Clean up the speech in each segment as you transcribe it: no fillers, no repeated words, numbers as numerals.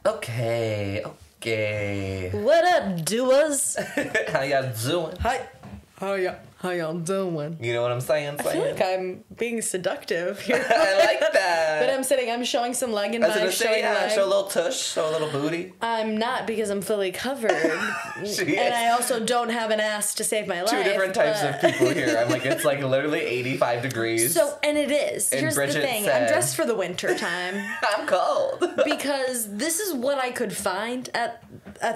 Okay. What up, doers? How y'all doing? Hi. How y'all doing? You know what I'm saying? I feel like I'm being seductive here. I like that. But I'm showing some leg in I was my gonna say, leg. show a little tush, show a little booty. I'm not because I'm fully covered. And I also don't have an ass to save my life. Two different types of people here. I'm like, it's like literally 85 degrees. So, and it is. And Here's Bridget the thing. said, I'm dressed for the winter time. I'm cold. Because this is what I could find at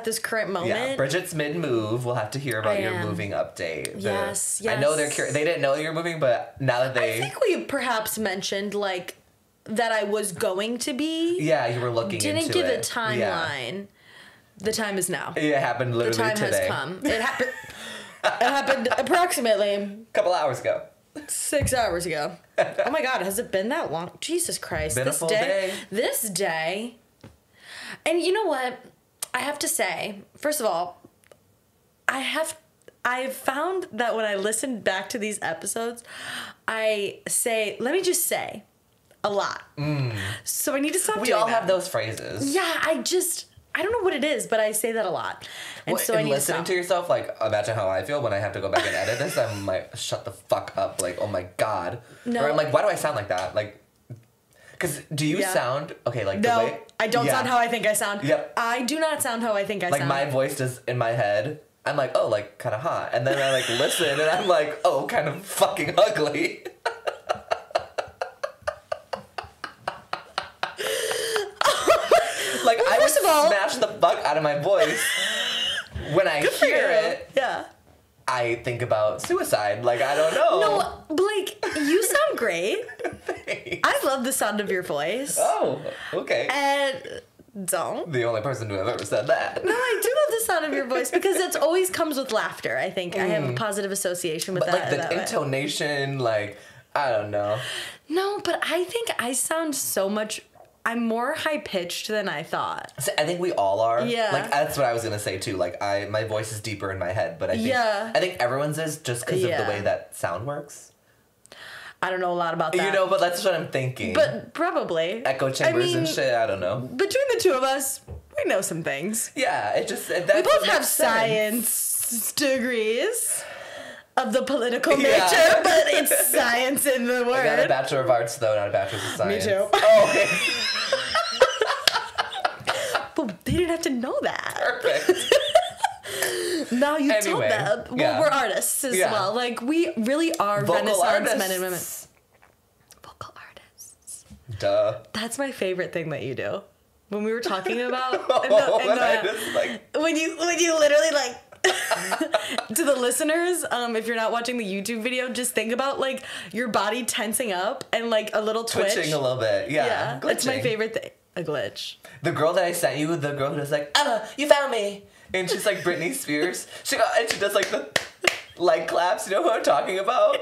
this current moment. Yeah, Bridget's mid-move. We'll have to hear about your moving update. Yes. I know they're curious. They didn't know you're moving, but now that I think we perhaps mentioned, like, that I was going to be. Yeah, you were looking into it. Didn't give a timeline. Yeah. The time is now. It happened literally today. The time has come. It happened approximately a couple hours ago. 6 hours ago. Oh my God, has it been that long? Jesus Christ. Been a full day. This day. And you know what? I have to say, first of all, I've found that when I listen back to these episodes, I say, let me just say, a lot. So I need to stop doing that. We all have those phrases. Yeah, I don't know what it is, but I say that a lot. And so I need to stop. Listening to yourself, like, imagine how I feel when I have to go back and edit this. I'm like, shut the fuck up. Like, oh my God. No. Or I'm like, why do I sound like that? Like, because do you sound, okay, like no, the way... I don't sound how I think I sound. Yep. I do not sound how I think I sound. Like, my voice does, in my head, I'm like, oh, like, kind of hot. And then I, like, listen, and I'm like, oh, kind of fucking ugly. Like, well, I would smash the fuck out of my voice when I hear it. Yeah. I think about suicide. Like, I don't know. No, Blake, you sound great. Thanks. I love the sound of your voice. Oh, okay. And don't. The only person who have ever said that. No, I do love the sound of your voice because it always comes with laughter, I think. I have a positive association with that. Like, the intonation, like, I don't know. No, but I think I sound so much... I'm more high-pitched than I thought. So I think we all are. Yeah. Like, that's what I was going to say, too. Like, my voice is deeper in my head, but I think everyone's is just because of the way that sound works. I don't know a lot about that. You know, but that's what I'm thinking. But probably. Echo chambers and shit, I don't know. Between the two of us, we know some things. Yeah, it just... we both have science degrees of the political nature, but it's science in the word. I got a Bachelor of Arts, though, not a Bachelor's of Science. Me too. Oh, okay. But they didn't have to know that. Perfect. Now you told them. Well, we're artists as well. Like, we really are vocal Renaissance artists. men and women. Vocal artists. Duh. That's my favorite thing that you do. When we were talking about... when you literally, like... to the listeners, if you're not watching the YouTube video, just think about, like, your body tensing up and, like, a little twitch. Twitching a little bit, yeah. It's my favorite thing. A glitch. The girl that I sent you, the girl who's like, you found me. And she's like Britney Spears. And she does, like, the leg claps. You know who I'm talking about?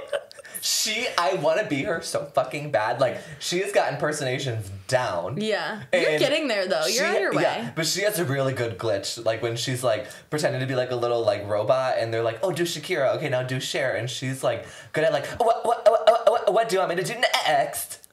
I want to be her so fucking bad. Like, she has got impersonations down. Yeah. You're getting there, though. You're on your way. Yeah, but she has a really good glitch. Like, when she's, like, pretending to be, like, a little, like, robot, and they're like, oh, do Shakira. Okay, now do Cher. And she's, like, good at, like, what do you want me to do next?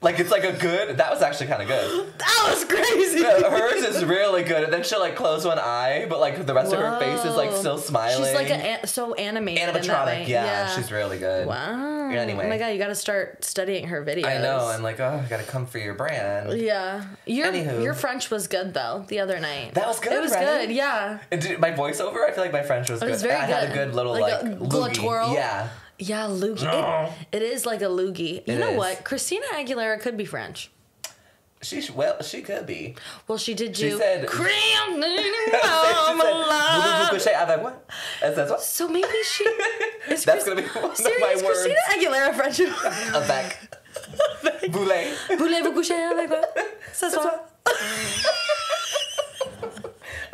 Like, it's like a good... That was actually kind of good. That was crazy. Hers is really good. And then she'll, like, close one eye, but, like, the rest of her face is, like, still smiling. She's, like, so animated. Animatronic, yeah. She's really good. Wow. Anyway. Oh, my God. You got to start studying her videos. I know. I'm like, I got to come for your brand. Yeah. Your French was good, though, the other night. That was good, It was good, yeah. And my voiceover, I feel like my French was good. It was very good. I had a good little, like glottoral. Yeah. Yeah, loogie. No. It is like a loogie. You know what? Christina Aguilera could be French. She could be. Well, she did She said... So maybe she... That's going to be one of my words. Christina Aguilera French? Avec. Voulez-vous coucher avec moi? Ce soir.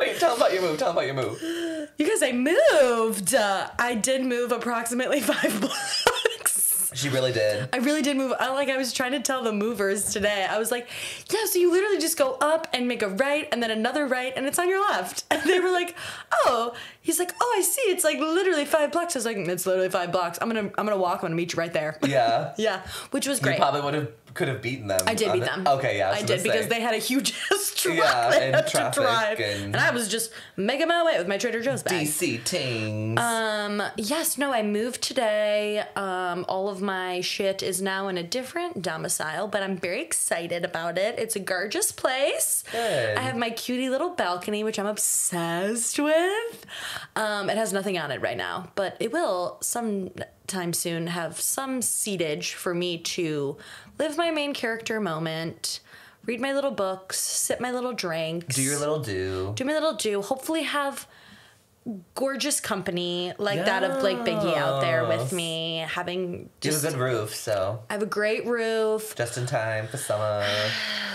Wait, tell them about your move. You guys, I moved. I did move approximately 5 blocks. She really did. I really did move. I was trying to tell the movers today. I was like, yeah, so you literally just go up and make a right and then another right and it's on your left. And they were like, oh. He's like, oh, I see. It's like literally 5 blocks. I was like, it's literally 5 blocks. I'm gonna walk. I'm gonna meet you right there. Yeah. Yeah, which was great. You probably could have beaten them. I did beat them. Okay, yeah. I did because they had a huge ass truck and to drive. And I was just making my way with my Trader Joe's bag. DC tings. Yes, no, I moved today. All of my shit is now in a different domicile, but I'm very excited about it. It's a gorgeous place. Good. I have my cutie little balcony, which I'm obsessed with. It has nothing on it right now, but it will sometime soon have some seatage for me to live my main character moment, read my little books, sip my little drinks. Do your little do. Do my little do. Hopefully have gorgeous company like that of Blake Biggie out there with me, having just... You have a good roof, so... I have a great roof. Just in time for summer.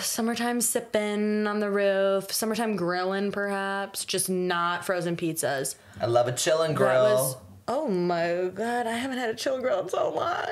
Summertime sipping on the roof. Summertime grilling, perhaps. Just not frozen pizzas. I love a chillin' grill. Oh my God, I haven't had a chill grill in so long.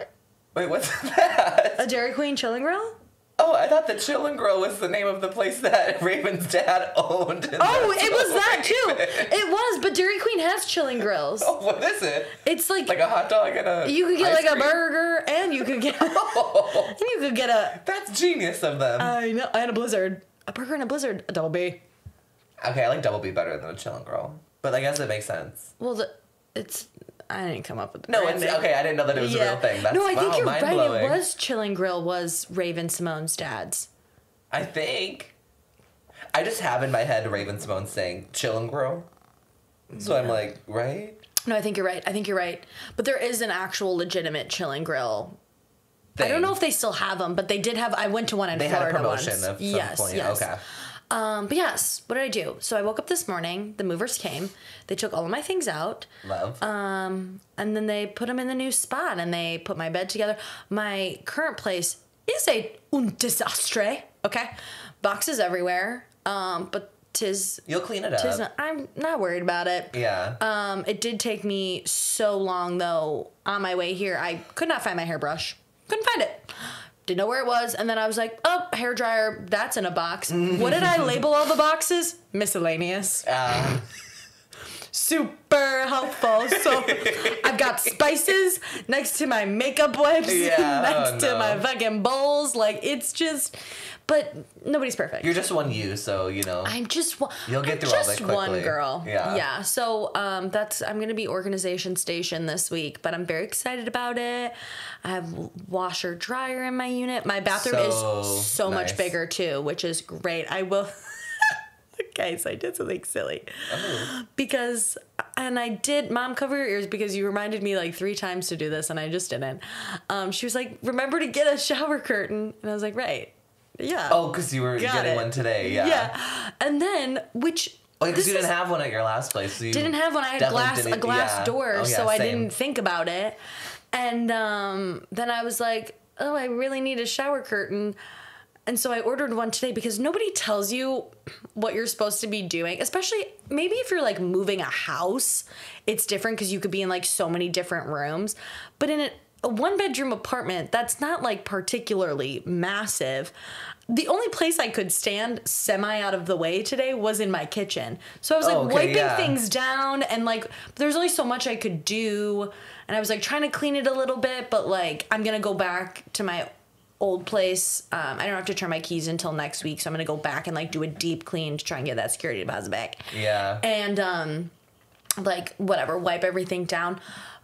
Wait, what's that? A Dairy Queen chilling grill? Oh, I thought the Chillin' Grill was the name of the place that Raven's dad owned. Oh, it was that too. It was, but Dairy Queen has chilling grills. Oh, what is it? It's like a hot dog and a You could get like cream? a burger and you could get and you could get a That's genius of them. I know, and a blizzard. A burger and a blizzard, a double B. Okay, I like double B better than a Chillin' Grill. But I guess it makes sense. Well, I didn't come up with the No, branding. it's okay. I didn't know that it was a real thing. That's, no, I think you're right. mind-blowing. It was Chilling Grill was Raven Simone's dad's. I think. I just have in my head Raven Simone saying Chillin' Grill. So I'm like, right? No, I think you're right. But there is an actual legitimate Chilling Grill. Thing. I don't know if they still have them, but they did have. I went to one in Florida They had a promotion once. of some point. Yes. Okay. But yes, what did I do? So I woke up this morning. The movers came. They took all of my things out. Love. And then they put them in the new spot, and they put my bed together. My current place is un desastre. Okay, boxes everywhere. But You'll clean it up. I'm not worried about it. Yeah. It did take me so long though. On my way here, I could not find my hairbrush. Couldn't find it. Didn't know where it was, and then I was like, oh, hairdryer, that's in a box. What did I label all the boxes? Miscellaneous. Super helpful. So I've got spices next to my makeup wipes, next to my fucking bowls. Like, it's just... But nobody's perfect. You're just one you, so, you know. I'm just one. You'll get through all this quickly. Just one girl. Yeah. Yeah. So I'm going to be organization station this week, but I'm very excited about it. I have washer dryer in my unit. My bathroom is so nice. much bigger too, which is great. I will. Okay, so I did something silly. Because, and I did, Mom, cover your ears because you reminded me like 3 times to do this and I just didn't. She was like, remember to get a shower curtain. And I was like, right. Yeah. Oh, because you were getting one today. Yeah. Yeah. And then, which... Oh, because you didn't have one at your last place. So you didn't have one. I had a glass door, so I didn't think about it. And then I was like, oh, I really need a shower curtain. And so I ordered one today because nobody tells you what you're supposed to be doing, especially maybe if you're like moving a house, it's different because you could be in like so many different rooms. But in a 1-bedroom apartment, that's not like particularly massive. The only place I could stand semi out of the way today was in my kitchen. So I was like wiping things down and like there's only so much I could do. And I was like trying to clean it a little bit, but like I'm going to go back to my old place. I don't have to turn my keys until next week. So I'm going to go back and like do a deep clean to try and get that security deposit back. Yeah. And like whatever, wipe everything down.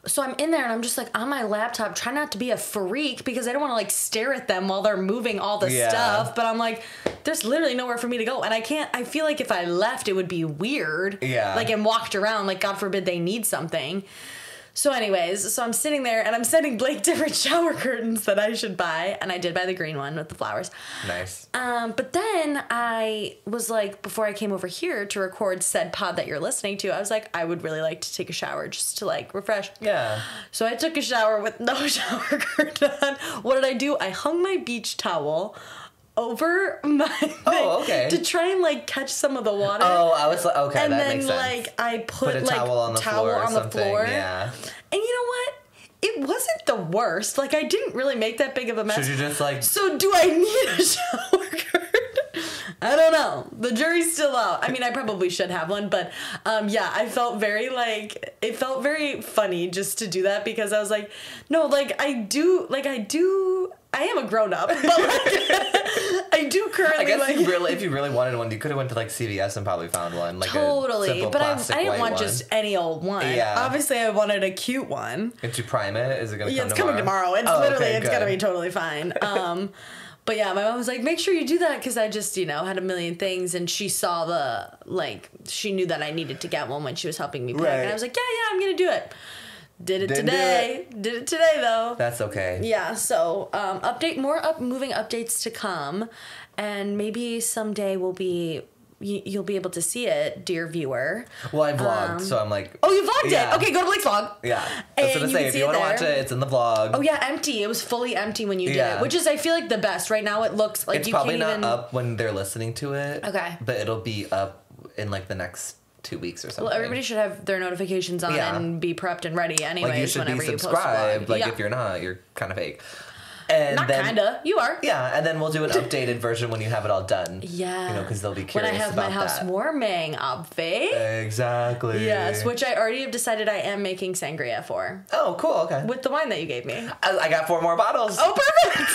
So I'm in there and I'm just like on my laptop trying not to be a freak because I don't want to like stare at them while they're moving all the stuff. But I'm like, there's literally nowhere for me to go. And I feel like if I left, it would be weird. Yeah. Like and walked around, like God forbid they need something. So anyways, so I'm sitting there and I'm sending Blake different shower curtains that I should buy. And I did buy the green one with the flowers. Nice. But then I was like, before I came over here to record said pod that you're listening to, I was like, I would really like to take a shower just to like refresh. Yeah. So I took a shower with no shower curtain on. What did I do? I hung my beach towel over my thing to try and like catch some of the water. Oh, I was like, okay, and that then makes sense. like I put a like towel on the floor. Yeah. And you know what? it wasn't the worst. Like, I didn't really make that big of a mess. Should you just like... So do I need a shower curtain? I don't know. The jury's still out. I mean, I probably should have one, but yeah, I felt very like, it felt very funny just to do that because I was like, no, like I am a grown up, but like I do currently. I guess like, if you really wanted one, you could have went to like CVS and probably found one. Like totally, a simple but I plastic didn't white want one. just any old one. Yeah. Obviously, I wanted a cute one. Did you prime it? Is it gonna come tomorrow? Yeah, it's coming tomorrow. It's it's gonna be totally fine. But yeah, my mom was like, make sure you do that because I just, you know, had a million things and she saw she knew that I needed to get one when she was helping me pick. Right. And I was like, yeah, I'm going to do it. Did it today. Did it today, though. That's okay. Yeah, so moving updates to come. And maybe someday you'll be able to see it, dear viewer. Well, I vlogged, so I'm like... Oh, you vlogged it? Okay, go to Blake's vlog. Yeah. I was going to say, if you want to watch it, it's in the vlog. Oh, yeah, empty. It was fully empty when you did it, which is, I feel like, the best. Right now, it looks like you can't even... It's probably not up when they're listening to it. Okay. But it'll be up in, like, the next 2 weeks or something. Well, everybody should have their notifications on and be prepped and ready anyways. Like, you should whenever be you post a subscribed. vlog. Like, if you're not, you're kind of fake. And not kinda. You are. Yeah, and then we'll do an updated version when you have it all done. Yeah. You know, because they'll be curious when I have about my house that. warming, obvi. Exactly. Yes, which I already have decided I am making sangria for. Oh, cool. Okay. With the wine that you gave me. I got 4 more bottles. Oh, perfect.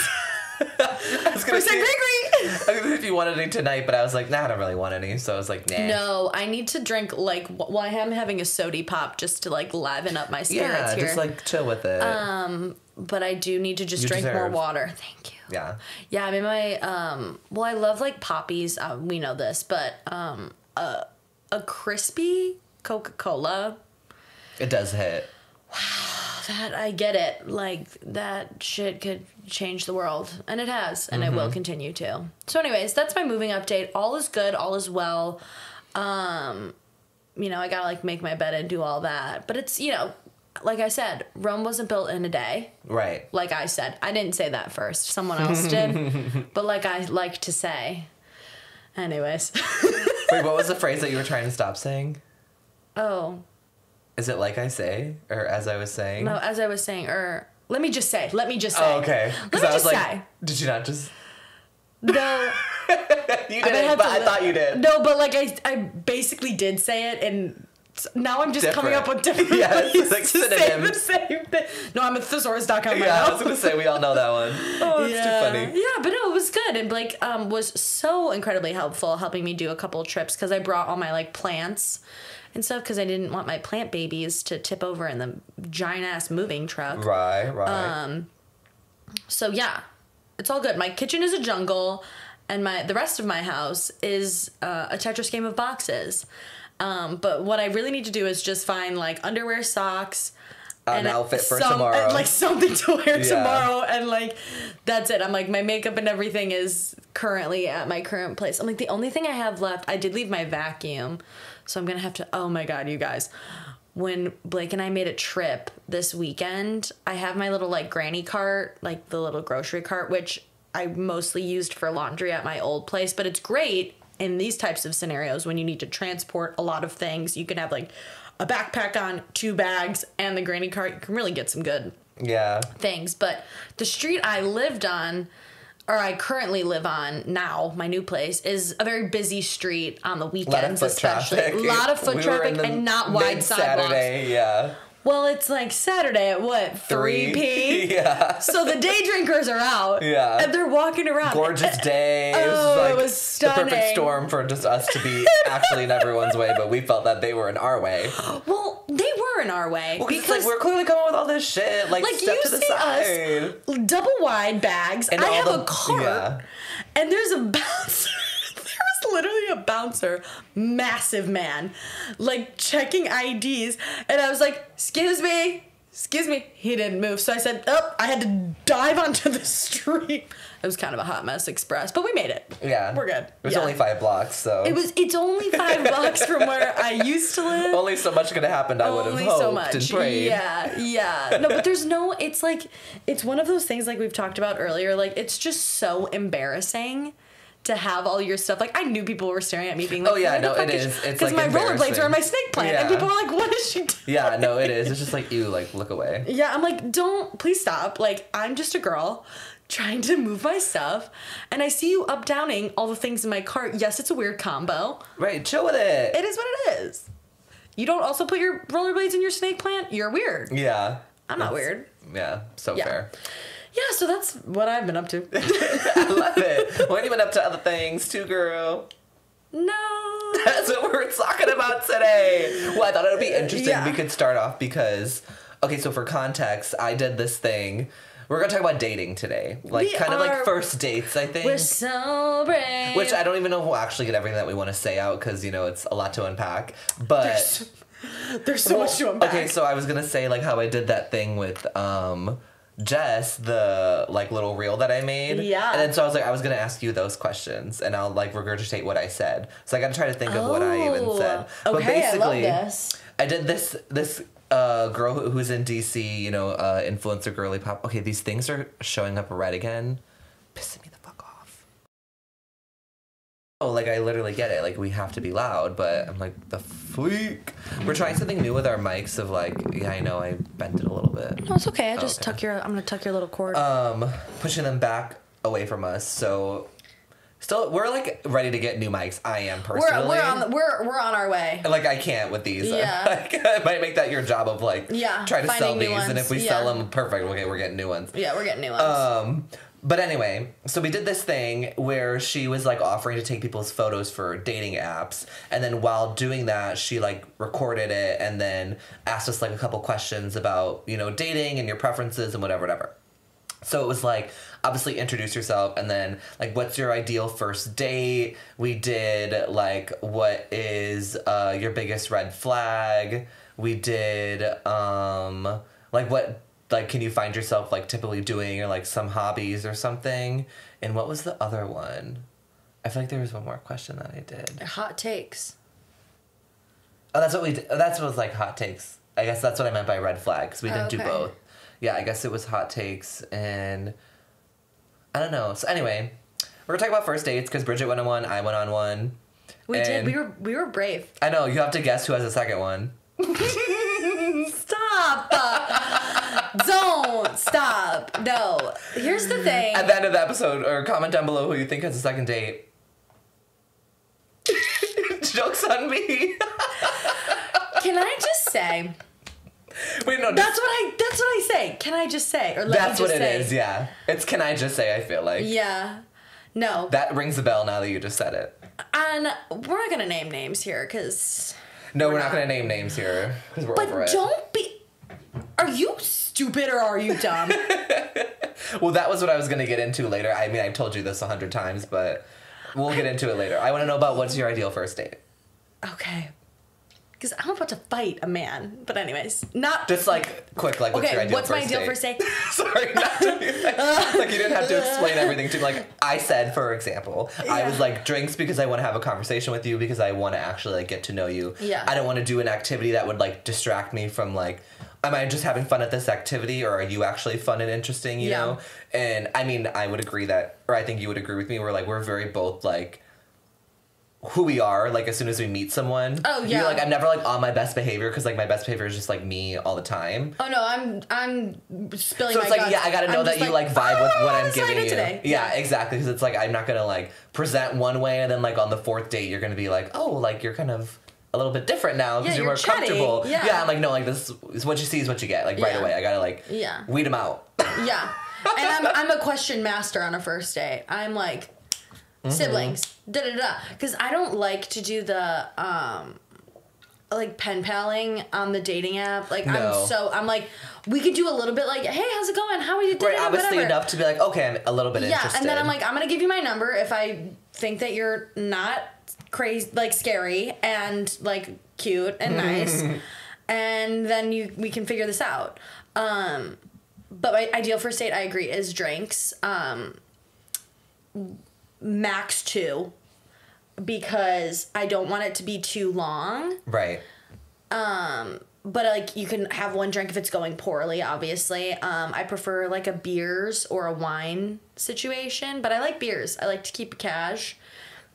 I was gonna say, if you wanted any tonight, but I was like, nah, I don't really want any. So I was like, nah. No, I need to drink, like, well, I am having a sody pop just to, like, liven up my spirits here. Yeah, just, like, chill with it. But I do need to just drink more water. Thank you. Yeah. Yeah, I mean, well, I love, like, poppies. We know this, but a crispy Coca-Cola. It does hit. Wow, that, I get it. Like, that shit could change the world. And it has, and it will continue to. So anyways, that's my moving update. All is good. All is well. You know, I gotta, like, make my bed and do all that. But it's, you know... Like I said, Rome wasn't built in a day. Right. Like I said. I didn't say that first. Someone else did. But like I like to say. Anyways. Wait, what was the phrase that you were trying to stop saying? Oh. Is it like I say? Or as I was saying? No, as I was saying. Or let me just say. Oh, okay. Because I was like, say. Did you not just... No. You didn't, but I thought you did. No, but like I basically did say it and... Now I'm just coming up with different ways it's like to say the same thing. No, I'm at thesaurus.com right now. I was going to say, we all know that one. Oh, it's too funny. Yeah, but no, it was good. And Blake was so incredibly helpful helping me do a couple of trips because I brought all my, like, plants and stuff because I didn't want my plant babies to tip over in the giant-ass moving truck. Right. So, yeah, it's all good. My kitchen is a jungle, and the rest of my house is a Tetris game of boxes. But what I really need to do is just find, like, underwear, socks, an outfit for tomorrow. And, like, something to wear tomorrow. And, like, that's it. I'm like, my makeup and everything is currently at my current place. I'm like, the only thing I have left, I did leave my vacuum. So I'm going to have to, oh my God, you guys. When Blake and I made a trip this weekend, I have my little, like, granny cart, like the little grocery cart, which I mostly used for laundry at my old place. But it's great in these types of scenarios when you need to transport a lot of things. You can have, like, a backpack on, 2 bags, and the granny cart. You can really get some good things. But the street I lived on, or I currently live on now, my new place, is a very busy street on the weekends, especially. A lot of foot traffic and not wide sidewalks. Saturday, Well, it's like Saturday at what, 3 p.m.? Yeah. So the day drinkers are out. Yeah. And they're walking around. Gorgeous day. Oh, it was stunning. The perfect storm for just us to be actually in everyone's way, but we felt that they were in our way. Well, they were in our way. Well, because like, we're clearly coming with all this shit. Like step to the side. Us, double wide bags. And I have a cart. And there's a bouncer. Literally a bouncer, massive man, like checking IDs, and I was like, excuse me, he didn't move, so I said, oh, I had to dive onto the street. It was kind of a hot mess express, but we made it. Yeah, we're good. It was only 5 blocks, so it's only 5 blocks from where I used to live. Only so much could have happened. I would have hoped and prayed. Yeah. No, but there's no. It's like it's one of those things like we've talked about earlier. Like it's just so embarrassing to have all your stuff. Like, I knew people were staring at me being like, oh yeah, "Where the no, fuck it is is. she?" It's Because like my rollerblades are in my embarrassing. snake plant. Yeah. And people were like, what is she doing? Yeah, no, it is. It's just like, ew, like, look away. Yeah, I'm like, please stop. Like, I'm just a girl trying to move my stuff, and I see you up downing all the things in my cart. Yes, it's a weird combo. Right, chill with it. It is what it is. You don't also put your rollerblades in your snake plant? You're weird. Yeah. I'm not weird. Yeah, so fair. Yeah, so that's what I've been up to. I love it. When you been up to other things too, girl? No. That's what we're talking about today. Well, I thought it would be interesting. Yeah. We could start off because, okay, so for context, I did this thing. We're going to talk about dating today. Like, kind of like first dates, I think. We're so brave. Which I don't even know if we'll actually get everything that we want to say out because, you know, it's a lot to unpack. But there's so much to unpack. Okay, so I was going to say, like, how I did that thing with Jess, the, like, little reel that I made. Yeah. And then so I was like, I was going to ask you those questions, and I'll, like, regurgitate what I said. So I got to try to think of what I even said. Okay, But basically, I love this. I did this girl who's in DC, you know, influencer girly pop. Okay, these things are showing up red again. Pissing me the fuck off. Oh, like, I literally get it. Like, we have to be loud, but I'm like, the freak. We're trying something new with our mics of, like, yeah, I know I bent it a little bit. No, it's okay. I just I'm gonna tuck your little cord. Pushing them back away from us, so... Still, we're like ready to get new mics. I am personally. We're on our way. Like, I can't with these. Yeah. Like, I might make that your job of like try to sell these, and if we sell them, perfect. Okay, we're getting new ones. Yeah, we're getting new ones. But anyway, so we did this thing where she was like offering to take people's photos for dating apps, and then while doing that, she like recorded it and then asked us like a couple questions about, you know, dating and your preferences and whatever. So it was like, obviously introduce yourself, and then like, what's your ideal first date? We did like, what is your biggest red flag? We did like, what, like, can you find yourself like typically doing, or like some hobbies or something? And what was the other one? I feel like there was one more question that I did. Hot takes. Oh, that's what we did. That's what was like hot takes. I guess that's what I meant by red flag, because we didn't do both. Yeah, I guess it was hot takes, and I don't know. So anyway, we're gonna talk about first dates because Bridget went on one, I went on one. We did. We were brave. I know. You have to guess who has the second one. Stop! Don't stop. No. Here's the thing. At the end of the episode, or comment down below who you think has the second date. Joke's on me. Can I just say? Wait, no. That's what I say. Can I just say? Or let that's me just what it say. is. Yeah. It's can I just say? I feel like. Yeah. No. That rings a bell now that you just said it. And we're not gonna name names here, because. No, we're not gonna name names here because we're over it. But don't be. Are you stupid or are you dumb? Well, that was what I was gonna get into later. I mean, I've told you this 100 times, but we'll get into it later. I want to know about what's your ideal first date. Okay. Because I'm about to fight a man. But anyways, not... Just like, quick, like, what's your ideal first date? Okay, what's my ideal first date? Sorry, not to be like, you didn't have to explain everything to me. Like, I said, for example, I was like, drinks because I want to have a conversation with you, because I want to actually, like, get to know you. Yeah. I don't want to do an activity that would, like, distract me from, like, am I just having fun at this activity, or are you actually fun and interesting, you know? And, I mean, I would agree that, or I think you would agree with me, we're very both, like, who we are, like, as soon as we meet someone. Oh, yeah. You're like, I'm never, like, on my best behavior, because, like, my best behavior is just, like, me all the time. Oh, no, I'm spilling so my it's like, guts. yeah, I gotta know that you, like, vibe with what I'm giving you. Today. Yeah, exactly, because it's like, I'm not gonna, like, present one way, and then, like, on the fourth date, you're gonna be like, oh, like, you're kind of a little bit different now, because you're more chatty. comfortable. Yeah, I'm like, no, like, this is what you see is what you get, like, right away. I gotta, like, weed them out. Yeah. And I'm a question master on a first date. I'm like, siblings, da-da-da. Because I don't like to do the, like, pen paling on the dating app. Like, No. I'm like, we could do a little bit like, hey, how's it going? How are you doing? Right, obviously enough to be like, okay, I'm a little bit interested. Yeah, and then I'm like, I'm going to give you my number if I think that you're not crazy, like, scary and, like, cute and nice. And then we can figure this out. But my ideal first date, I agree, is drinks. Max 2, because I don't want it to be too long. Right. But, like, you can have one drink if it's going poorly, obviously. I prefer, like, a beers or a wine situation, but I like beers. I like to keep it cash.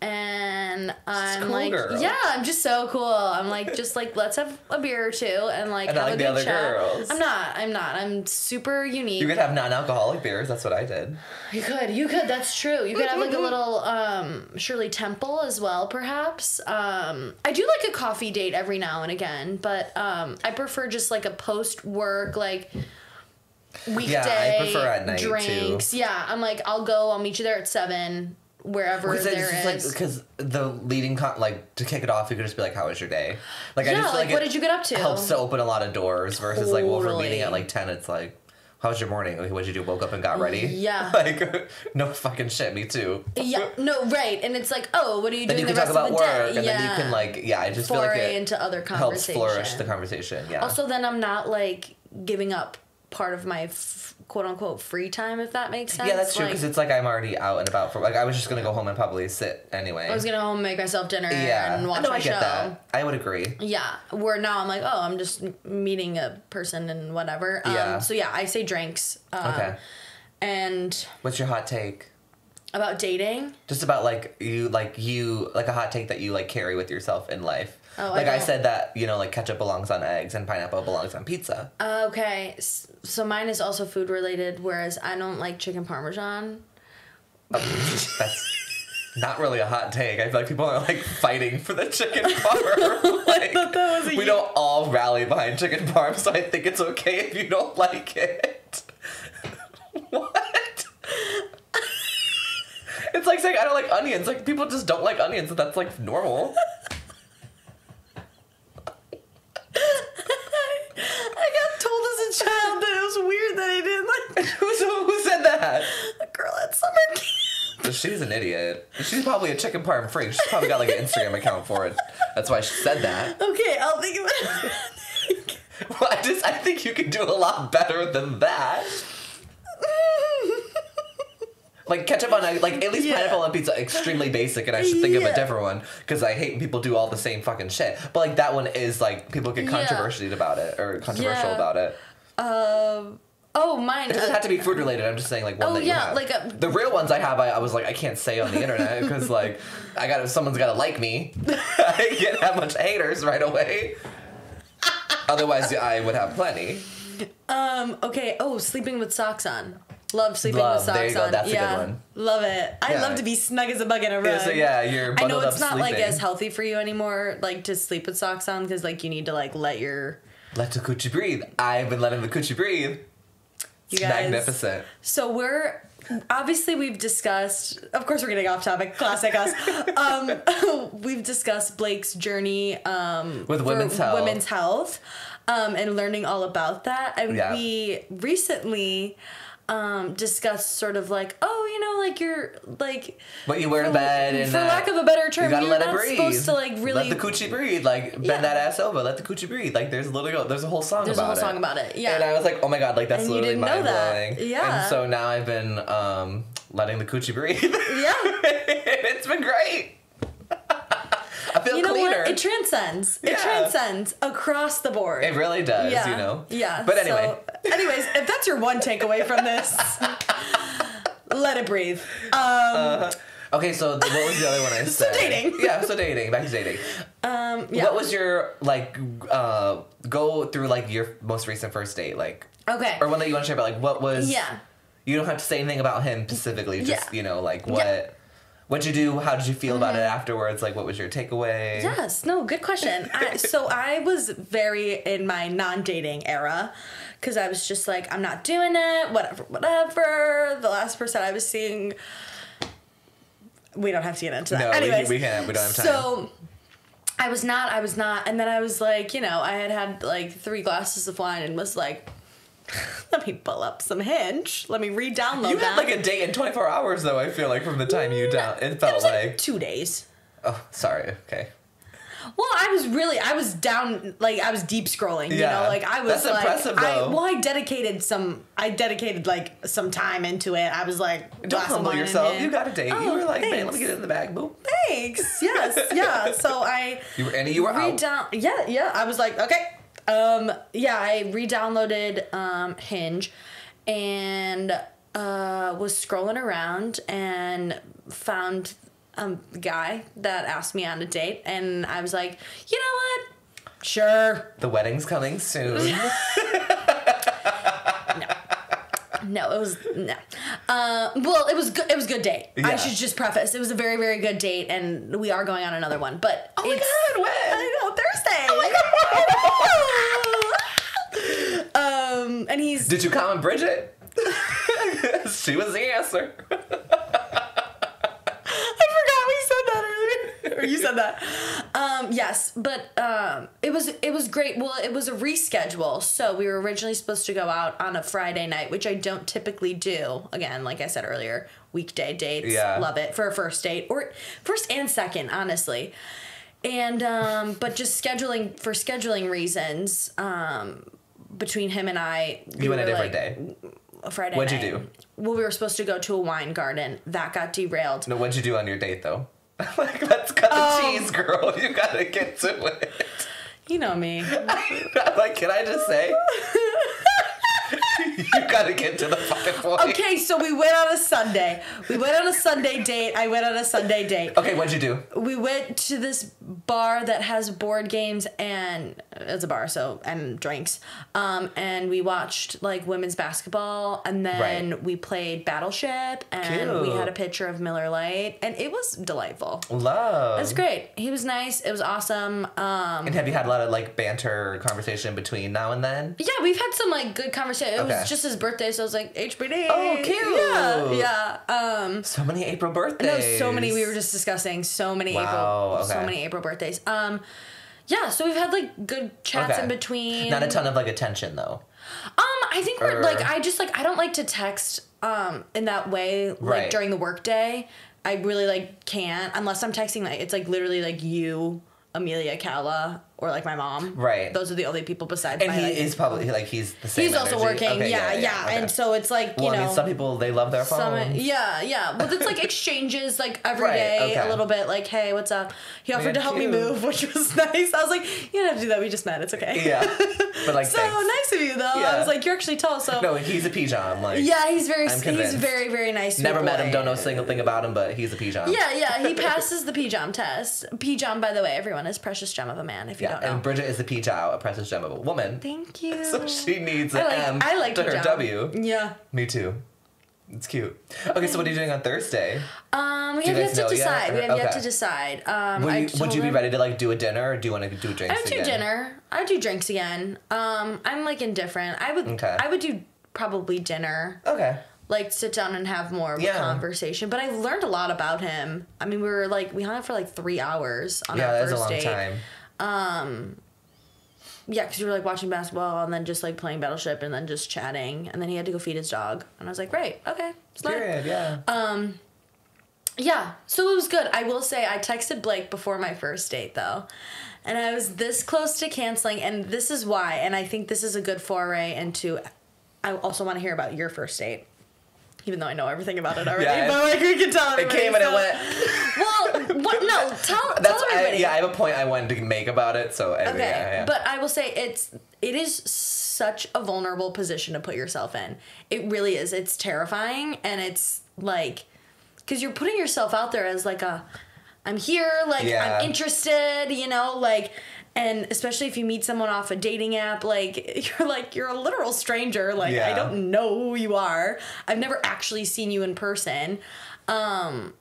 And I'm cool, like, girl. yeah, I'm just so cool. I'm like, just like, let's have a beer or two and like And have not like a the good other chat. girls. I'm not. I'm super unique. You could have non-alcoholic beers. That's what I did. You could. That's true. You could have like a little Shirley Temple as well, perhaps. I do like a coffee date every now and again, but I prefer just like a post-work like weekday. Yeah, I prefer at night drinks. too. Yeah, I'm like, I'll meet you there at 7. Wherever there is. Because the leading, to kick it off, you could just be like, how was your day? Like, I Yeah, just feel like, what it did you get up to? helps to open a lot of doors versus, like, well, if we're meeting Totally. at, like, 10, it's like, how was your morning? Like, what'd you do? Woke up and got ready? Yeah. Like, no fucking shit, me too. Yeah, no, right. And it's like, oh, what are you Then doing you the can rest talk of about the work, day? and then you can, like, I just feel like Foray it into other helps conversation. flourish the conversation, yeah. Also, then I'm not, like, giving up part of my quote-unquote free time, if that makes sense. Yeah, that's true, Like, because it's like I'm already out and about for, like, I was just gonna go home and probably sit anyway. I was gonna go home and make myself dinner Yeah. and watch No, my I get show. that. I would agree. Yeah, where now I'm like, oh, I'm just meeting a person and whatever. Yeah. So yeah, I say drinks. Okay. And What's your hot take? about dating, Just about like a hot take that you like carry with yourself in life. Oh, like I I don't- said that, like ketchup belongs on eggs and pineapple belongs on pizza. okay, so mine is also food related, whereas I don't like chicken parmesan. That's not really a hot take. I feel like people are like fighting for the chicken parm. Like, thought that was a we don't all rally behind chicken parm, so I think it's okay if you don't like it. What? It's like saying I don't like onions. Like people just don't like onions, and that's like normal. I got told as a child that it was weird that I didn't like Who said that? a girl at summer camp. She's an idiot. She's probably a chicken parm freak. She's probably got like an Instagram account for it. That's why she said that. Okay, I'll think of it. Well, I think you can do a lot better than that. Like ketchup on egg, like at least Yeah. pineapple on pizza, extremely basic, and I should think of a Yeah. different one because I hate when people do all the same fucking shit. But like that one is like people get Yeah. controversial about it or controversial Yeah. about it. Oh, mine. It doesn't have to be food related. I'm just saying like one Oh, that you yeah, have. like the real ones I have, I was like I can't say on the internet because like someone's got to like me. I can't have much haters right away. Otherwise, I would have plenty. Okay. Oh, sleeping with socks on. Love sleeping Love, with socks there you go, on. that's a good yeah. one. Love it. I Yeah. love to be snug as a bug in a rug. Yeah, so yeah, you're I know bundled it's up not like sleeping. as healthy for you anymore, like to sleep with socks on, because like you need to like let your. Let the coochie breathe. I've been letting the coochie breathe. You It's guys. magnificent. So we've discussed. Of course, we're getting off topic. Classic us. We've discussed Blake's journey With for women's health. and learning all about that. And Yeah. we recently discussed sort of like, like you're like What you wear to bed and for lack of a better term, you gotta you're let it not breathe. supposed to like really. let the coochie breathe. Like bend Yeah. that ass over. Let the coochie breathe. Like there's a whole song There's a about whole it. song about it. Yeah. And I was like, oh my god, like that's And you literally didn't know mind that. blowing. Yeah. And so now I've been letting the coochie breathe. Yeah. It's been great. I feel You know cleaner. what? It transcends. It Yeah. transcends across the board. It really does, Yeah. Yeah. But anyway. So, anyways, if that's your one takeaway from this, let it breathe. Okay, so what was the other one I said? dating. Yeah, so dating. Back to dating. Yeah. What was your go through like your most recent first date, like, Okay. or one that you want to share? But like, what was? Yeah. You don't have to say anything about him specifically. Just Yeah. like Yeah. what. What'd you do? How did you feel about it afterwards? Like, what was your takeaway? Yes. No. Good question. So I was very in my non-dating era, because I was just like, I'm not doing it. Whatever. The last person I was seeing. We don't have to get into that. No, Anyways, we can't. We don't have time. So I was not, and then I was like, I had like 3 glasses of wine and was like, let me pull up some Hinge. Let me re-download You that. had like a date in 24 hours, though. I feel like from the time you down, it It felt was like. 2 days. Oh, sorry. Okay. Well, I was down, like I was deep scrolling, Yeah. like I was That's like, impressive, though. I dedicated like some time into it. I was like, Don't glass of humble wine in yourself. hand. You got a date. Oh, You were like, man, thanks. let me get it in the bag, boo. Thanks. Yes. Yeah. So You were out. Yeah. I was like, okay. I re-downloaded Hinge and was scrolling around and found guy that asked me on a date, and I was like, you know what? Sure. The wedding's coming soon. No, it was no. Well, it was good. It was a good date. Yeah. I should just preface. It was a very, very good date, and we are going on another one. But Oh my God, when? I know, Thursday. Oh my God. And he's. Did you comment Bridget? She was the answer. I forgot we said that earlier. Or you said that. Yes, but it was great. Well, it was a reschedule, so we were originally supposed to go out on a Friday night, which I don't typically do. Again, like I said earlier, weekday dates. Yeah. Love it for a first date, or first and second, honestly. And but just scheduling reasons, between him and I, You went a different day. A Friday What'd night. you do? Well, we were supposed to go to a wine garden. That got derailed. No, what'd you do on your date, though? Like, let's cut the cheese, girl. You gotta get to it. You know me. Like, can I just say? You gotta get to the fucking point. Okay, so we went on a Sunday. We went on a Sunday date. I went on a Sunday date. Okay, what'd you do? We went to this bar that has board games and it's a bar, so and drinks. And we watched like women's basketball, and then we played Battleship, and we had a picture of Miller Lite, and it was delightful. Love. It was great. He was nice. It was awesome. And have you had a lot of like banter conversation between now and then? Yeah, we've had some like good conversation. It was just his birthday, so I was like, HBD. Oh, cute. Yeah. So many April birthdays. No, so many. We were just discussing so many so many April birthdays. Yeah, so we've had like good chats in between. Not a ton of like attention though. I think we're like I don't like to text in that way like during the workday. I really like can't unless I'm texting like it's like literally like you, Amelia Calla, or like my mom. Right. Those are the only people besides. And he is probably like he's the same. He's also energy. working. Okay, Yeah. Okay. And so it's like you know. I mean, some people they love their phones. Yeah. But it's like exchanges like every day a little bit. Like, hey, what's up? He offered to help me move, which was nice. I was like, you don't have to do that. We just met. It's okay. Yeah. But like, so nice of you though. Yeah. I was like, you're actually tall. So no, he's a P-John. Like, yeah, he's very very nice. Never met him. Don't know a single thing about him, but he's a P-John. Yeah. He passes the P-John test. P-John, by the way, everyone is precious gem of a man. If you don't know. And Bridget is a P-Jow, a precious gem of a woman. Thank you. So she needs an M to her W. Yeah. Me too. It's cute. Okay, so what are you doing on Thursday? We have yet to decide. We have yet to decide. Would you be ready to like do a dinner, or do you want to do drinks again? I would do dinner. I would do drinks again. I'm like indifferent. I would do probably dinner. Okay. Like sit down and have more of a conversation. But I learned a lot about him. I mean, we hung out for like 3 hours on our first date. Yeah, that's a long time. Yeah, because we were like watching basketball and then just like playing Battleship and then just chatting, and then he had to go feed his dog, and I was like, great, okay, period, yeah. Yeah, so it was good. I will say I texted Blake before my first date though, and I was this close to canceling, and this is why, and I think this is a good foray into. I also want to hear about your first date. Even though I know everything about it already, but like we can tell everybody. It came and it went. Well, what? No, tell everybody. I have a point I wanted to make about it, so okay. But I will say it is such a vulnerable position to put yourself in. It really is. It's terrifying, and it's like because you're putting yourself out there as like I'm here, like I'm interested, you know, like. And especially if you meet someone off a dating app, like you're a literal stranger. Like I don't know who you are. I've never actually seen you in person. That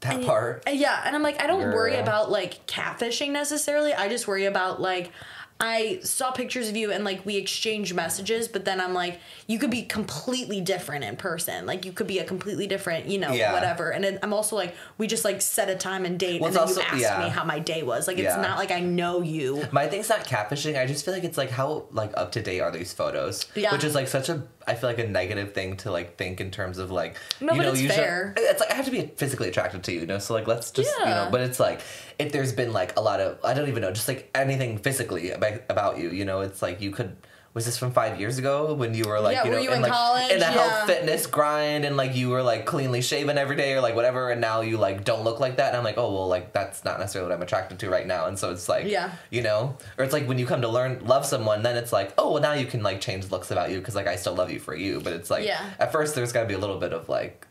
part. Yeah, and I'm like, I don't worry about like catfishing necessarily. I just worry about like I saw pictures of you and like we exchanged messages, but then I'm like, you could be completely different in person. Like you could be a completely different, you know, whatever. And I'm also like, we just like set a time and date, and then you asked me how my day was. Like it's not like I know you. My thing's not catfishing. I just feel like it's like how like up to date are these photos? Yeah. Which is like such a I feel like a negative thing to like think in terms of like no, but it's fair. It's like I have to be physically attracted to you, you know. So like let's just you know. But it's like if there's been like a lot of I don't even know, just like anything physically about you, you know. It's like you could. Was this from 5 years ago when you were like, you know, in like, college? In a health fitness grind and like you were like cleanly shaven every day or like whatever, and now you like don't look like that, and I'm like, oh well, like that's not necessarily what I'm attracted to right now, and so it's like, you know, or it's like when you come to love someone, then it's like, oh well, now you can like change looks about you because like I still love you for you, but it's like at first there's got to be a little bit of like,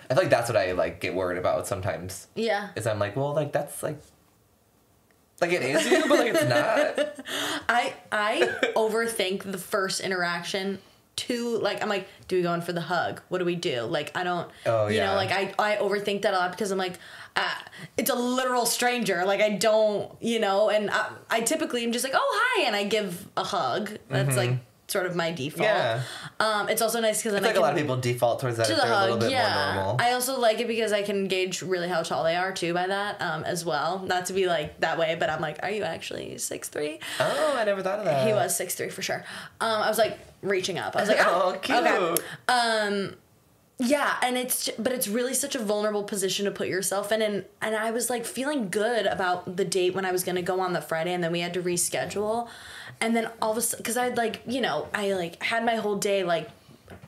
I feel like that's what I like get worried about sometimes. Yeah. Is I'm like, well, like that's like it is you, but like it's not. I overthink the first interaction too. Like, I'm like, do we go in for the hug? What do we do? Like, I don't, you know, like I overthink that a lot because I'm like, it's a literal stranger. Like, I don't, you know, and I typically am just like, oh, hi. And I give a hug. That's like sort of my default. Yeah. It's also nice because I think a lot of people default towards that if they're a little bit more normal. I also like it because I can gauge really how tall they are too by that as well. Not to be like that way, but I'm like, are you actually 6'3"? Oh, I never thought of that. He was 6'3" for sure. I was like reaching up. I was like, oh, cute. Okay. Yeah, and it's really such a vulnerable position to put yourself in, and I was like feeling good about the date when I was gonna go on the Friday, and then we had to reschedule, and then all of a sudden, because I'd like, you know, I like had my whole day like,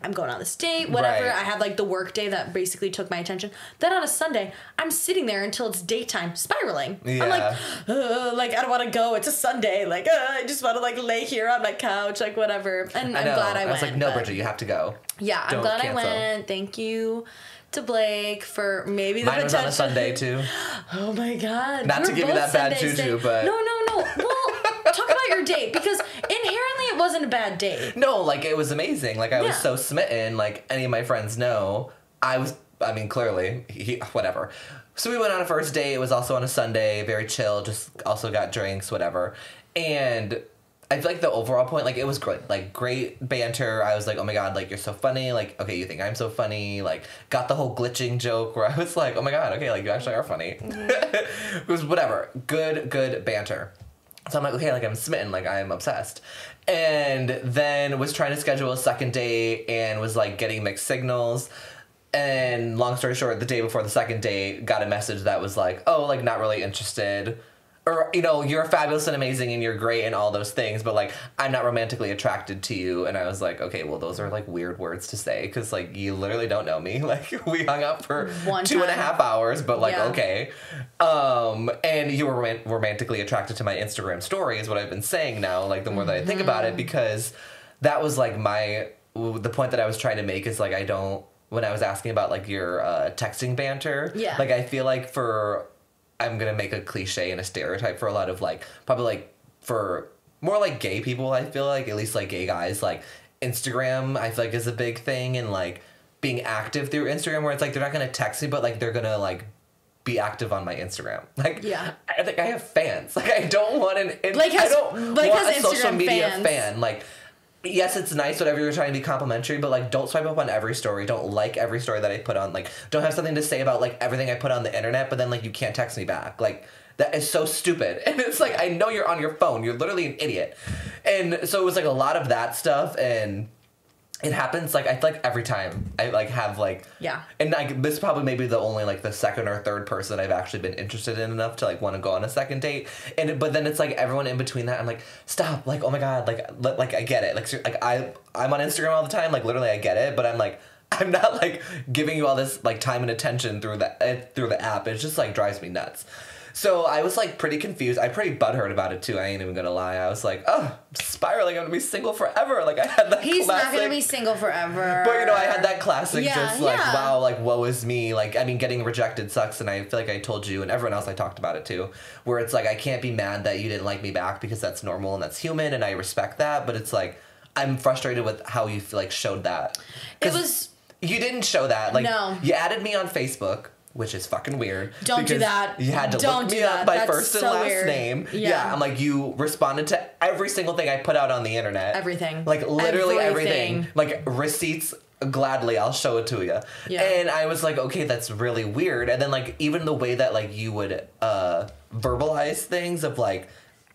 I'm going on this date, whatever. Right. I had like the work day that basically took my attention. Then on a Sunday, I'm sitting there until it's daytime, spiraling. Yeah. I'm like I don't want to go. It's a Sunday. Like, I just want to like lay here on my couch, like whatever. And I'm glad I went. I was like, no, Bridget, you have to go. Yeah, I'm glad I went. Thank you to Blake for maybe the potential. Mine was on a Sunday too. Oh my God. Not to give you that bad juju, but No. Well, talk about your date, because inherently it wasn't a bad date. No, like it was amazing. Like I was so smitten. Like any of my friends know, I mean, clearly, whatever. So we went on a first date. It was also on a Sunday, very chill. Just also got drinks, whatever. And I feel like the overall point, like it was great. Like great banter. I was like, oh my God, like you're so funny. Like, okay, you think I'm so funny. Like got the whole glitching joke where I was like, oh my God, okay, like you actually are funny. It was whatever. Good banter. So I'm like, okay, like I'm smitten, like I'm obsessed. And then was trying to schedule a second date and was like getting mixed signals. And long story short, the day before the second date, got a message that was like, oh, like not really interested. Or, you know, you're fabulous and amazing and you're great and all those things, but like I'm not romantically attracted to you. And I was like, okay, well, those are like weird words to say because like you literally don't know me. Like we hung out for 2.5 hours, but like, okay. And you were romantically attracted to my Instagram story is what I've been saying now, like the more that I think about it, because that was like the point that I was trying to make is like when I was asking about like your texting banter, like I feel like I'm going to make a cliche and a stereotype for a lot of like, probably like for more like gay people, I feel like, at least like gay guys, like Instagram, I feel like is a big thing, and like being active through Instagram where it's like, they're not going to text me, but like they're going to like be active on my Instagram. Like, I think I have fans. Like I don't want I don't want a social media fan. Like, yes, it's nice, whatever you're trying to be complimentary, but, like, don't swipe up on every story. Don't like every story that I put on. Like, don't have something to say about, like, everything I put on the internet, but then, like, you can't text me back. Like, that is so stupid. And it's like, I know you're on your phone. You're literally an idiot. And so it was, like, a lot of that stuff, and it happens, like, I feel like every time I, like, have, like... Yeah. And, like, this is probably maybe the only, like, the second or third person I've actually been interested in enough to, like, want to go on a second date. But then it's, like, everyone in between that, I'm like, stop. Like, oh, my God. Like I get it. Like I'm on Instagram all the time. Like, literally, I get it. But I'm, like, I'm not, like, giving you all this, like, time and attention through the app. It just, like, drives me nuts. So I was, like, pretty confused. I'm pretty butthurt about it, too. I ain't even gonna lie. I was like, oh, I'm spiraling. I'm gonna be single forever. Like, I had that He's classic... not gonna be single forever. But, you know, I had that classic wow, like, woe is me. Like, I mean, getting rejected sucks, and I feel like I told you, and everyone else I talked about it, too, where it's like, I can't be mad that you didn't like me back because that's normal and that's human, and I respect that, but it's like, I'm frustrated with how you, like, showed that. It was... You didn't show that. Like, no. You added me on Facebook, which is fucking weird. Don't do that. You had to look me up by first and last name. Yeah. I'm like, you responded to every single thing I put out on the internet. Everything. Like, literally everything. Like, receipts, gladly, I'll show it to you. Yeah. And I was like, okay, that's really weird. And then, like, even the way that, like, you would verbalize things of, like,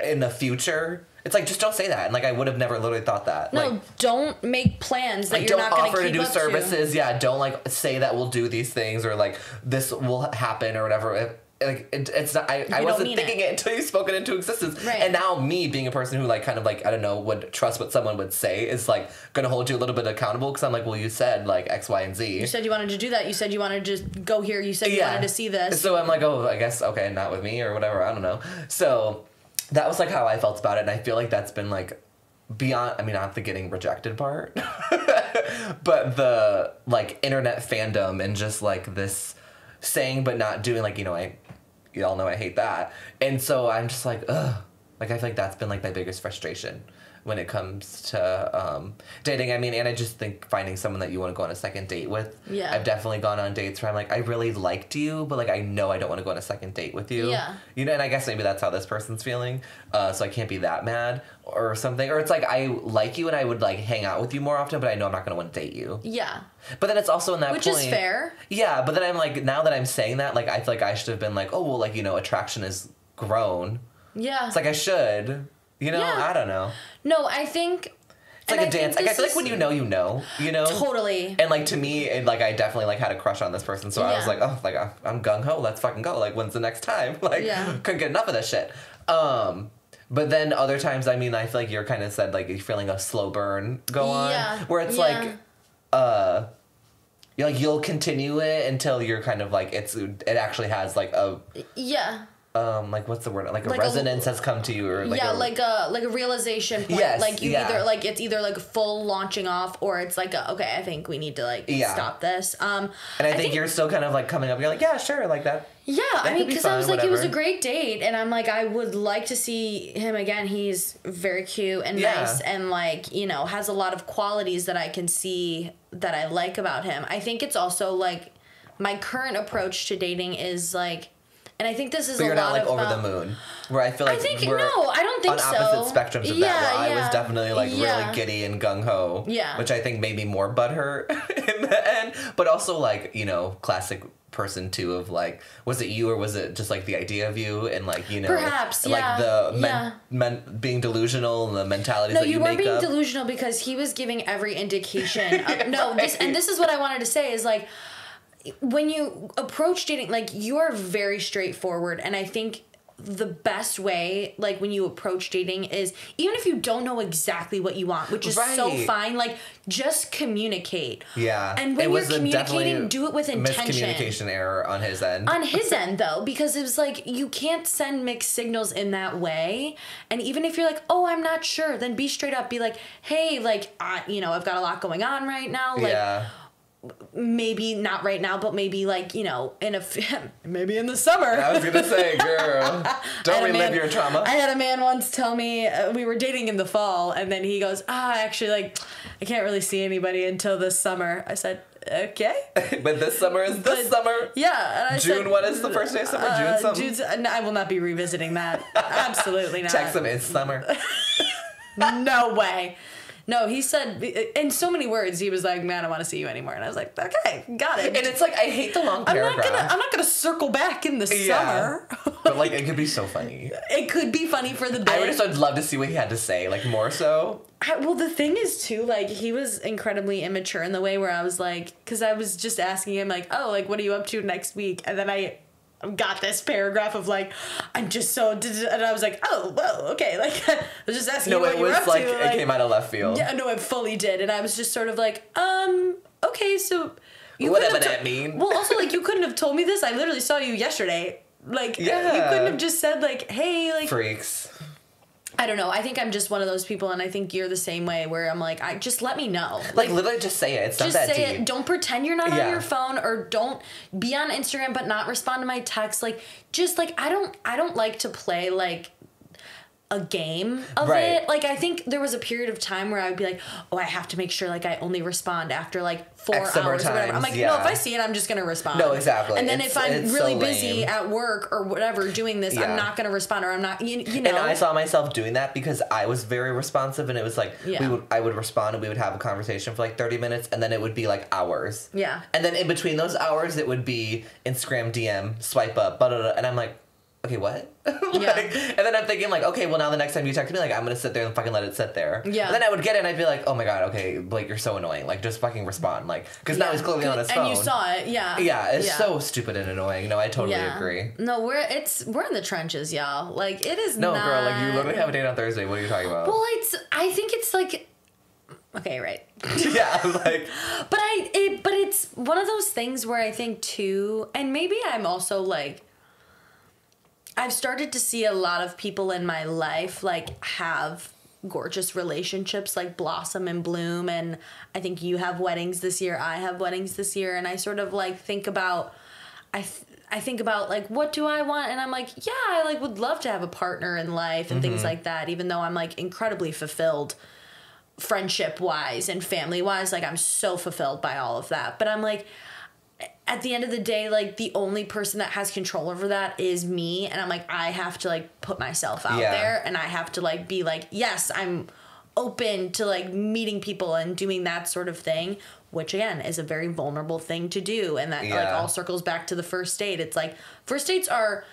in the future... It's like, just don't say that. And, like, I would have never literally thought that. No, like, don't make plans that you're not going to keep up to. Don't offer to do services. Yeah, don't, like, say that we'll do these things or, like, this will happen or whatever. It's not... I wasn't thinking it until you spoke it into existence. Right. And now me, being a person who, like, kind of, like, I don't know, would trust what someone would say is, like, going to hold you a little bit accountable because I'm like, well, you said, like, X, Y, and Z. You said you wanted to do that. You said you wanted to just go here. You said you wanted to see this. So I'm like, oh, I guess, okay, not with me or whatever. I don't know. So... That was, like, how I felt about it, and I feel like that's been, like, beyond, I mean, not the getting rejected part, but the like internet fandom and just like this saying but not doing, like, you all know I hate that. And so I'm just like, ugh. Like, I feel like that's been like my biggest frustration when it comes to dating. I mean, and I just think finding someone that you want to go on a second date with. Yeah. I've definitely gone on dates where I'm like, I really liked you, but like I know I don't want to go on a second date with you. Yeah. And I guess maybe that's how this person's feeling. So I can't be that mad or something. Or it's like I like you and I would like hang out with you more often, but I know I'm not going to want to date you. Yeah. But then it's also in that Which point. is fair. Yeah, but then I'm like, now that I'm saying that, like I feel like I should have been like, oh well, like, attraction is grown. Yeah. It's like I should. Yeah. I don't know. No, I think... It's like a dance. Like, I feel like when you know, Totally. And like to me, like I definitely like had a crush on this person, so I was like, oh, like I'm gung ho. Let's fucking go. Like, when's the next time? Like, couldn't get enough of this shit. But then other times, I mean, I feel like you're kind of said like you're feeling a slow burn go on, where it's like, you'll continue it until you're kind of like it actually has like a like what's the word, like a resonance has come to you, or like like a realization point. Yes, like you either like it's either like full launching off, or it's like okay, I think we need to like stop this. And I think you're still kind of like coming up. You're like, yeah, sure, like that. Yeah, I mean, because I was like, it was a whatever. great date, and I'm like, I would like to see him again. He's very cute and nice, and like has a lot of qualities that I can see that I like about him. I think it's also like my current approach to dating is like. And I think this is but you're a lot not like of over the moon, where I feel like we're I don't think on so. opposite spectrums of that. Where I was definitely like really giddy and gung ho, which I think made me more butthurt in the end. But also like classic person too of like, was it you or was it just like the idea of you and like perhaps like the men being delusional and the mentalities that you make up. No, you weren't being delusional because he was giving every indication. Of, this is what I wanted to say is like. When you approach dating, like, you are very straightforward, and I think the best way, like, when you approach dating is, even if you don't know exactly what you want, which is so fine, like, just communicate. Yeah. And when you're communicating, do it with intention. Miscommunication error on his end. On his end, though, because it was like, you can't send mixed signals in that way, and even if you're like, oh, I'm not sure, then be straight up, be like, hey, like, I've got a lot going on right now, like, maybe not right now, but maybe like maybe in the summer. I was gonna say, girl, don't relive your trauma. I had a man once tell me we were dating in the fall, and then he goes, actually, like, I can't really see anybody until this summer. I said, okay. But this summer is this summer. Yeah. And I June. said, what is the first day of summer? June something. I will not be revisiting that. Absolutely not. Text him. It's summer. No way. No, he said, in so many words, he was like, man, I want to see you anymore. And I was like, okay, got it. And it's like, I hate the long paragraph. I'm not gonna circle back in the summer. But like, it could be so funny. It could be funny for the bit. I'd love to see what he had to say, like, more so. Well, the thing is, too, like, he was incredibly immature in the way where I was like, because I was just asking him, like, oh, like, what are you up to next week? And then I got this paragraph of like, I'm just so, and I was like, oh, well, okay, like, I was just asking you what you were up to. It came out of left field. Yeah, no, it fully did, and I was just sort of like, okay, so you whatever that mean. Well, also, like, you couldn't have told me this. I literally saw you yesterday. Like, you couldn't have just said like, hey, like, freaks. I don't know. I think I'm just one of those people, and I think you're the same way, where I'm like, just let me know. Like literally just say it. It's not that deep. Just say it. Don't pretend you're not on your phone, or don't be on Instagram but not respond to my text. Like, just like, I don't like to play like a game of it. Like, I think there was a period of time where I would be like, oh, I have to make sure like I only respond after like 4 hours or whatever. I'm like, no, if I see it, I'm just gonna respond. No, exactly. And then if I'm really busy at work or whatever doing this, I'm not gonna respond, or I'm not, you know. And I saw myself doing that because I was very responsive, and it was like I would respond and we would have a conversation for like 30 minutes, and then it would be like hours. Yeah. And then in between those hours, it would be Instagram DM, swipe up, blah, blah, blah, and I'm like, okay, what? And then I'm thinking like, okay, well now the next time you text me, like, I'm gonna sit there and fucking let it sit there. Yeah. And then I would get it and I'd be like, oh my god, okay, Blake, you're so annoying. Like, just fucking respond. Like, because now he's clearly on his phone. And you saw it, yeah. Yeah, it's so stupid and annoying. No, I totally agree. No, we're in the trenches, y'all. Like, it is not... No, girl, like, you literally have a date on Thursday. What are you talking about? Well, I think it's like... Okay, right. Yeah, like... But it's one of those things where I think too, and maybe I'm also like... I've started to see a lot of people in my life, like, have gorgeous relationships like blossom and bloom. And I think you have weddings this year. I have weddings this year. And I sort of like think about, I think about like, what do I want? And I'm like, yeah, I like would love to have a partner in life and things like that, even though I'm like incredibly fulfilled friendship wise and family wise. Like I'm so fulfilled by all of that. But I'm like, at the end of the day, like the only person that has control over that is me. And I'm like, I have to like put myself out there, and I have to like be like, yes, I'm open to like meeting people and doing that sort of thing, which again is a very vulnerable thing to do. And that like all circles back to the first date. It's like first dates are